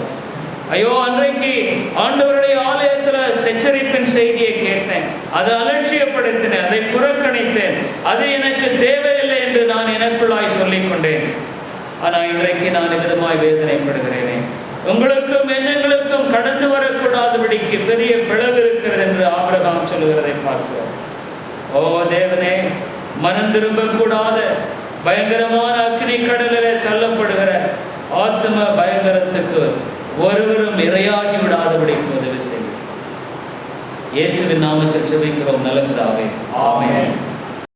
ஐயோ, அன்றைக்கு ஆண்டவருடைய ஆலயத்துல எச்சரிப்பின் செய்தியை கேட்டேன், அதை அலட்சியப்படுத்தினேன், அதை புறக்கணித்தேன், அது எனக்கு தேவையில்லை என்று நான் எனக்குள்ளாய் சொல்லிக் கொண்டேன். ஆனால் இன்றைக்கு நான் விதமாய் வேதனைப்படுகிறேனே. உங்களுக்கும் எண்ணங்களுக்கும் கடந்து வரக்கூடாதபடிக்கு பெரிய பிளவு இருக்கிறது என்று ஆபிரகாம் சொல்லுகிறதை பார்க்கிறோம். ஓ தேவனே, மனம் திரும்ப கூடாத பயங்கரமான அக்னி கடலிலே தள்ளப்படுகிற ஆத்ம பயங்கரத்துக்கு ஒருவரும் இரையாகி விடாதபடிக்கு உதவி செய்யும். இயேசுவின் நாமத்தில் ஜெபிக்கிறோம் நல்ல பிதாவே, ஆமென்.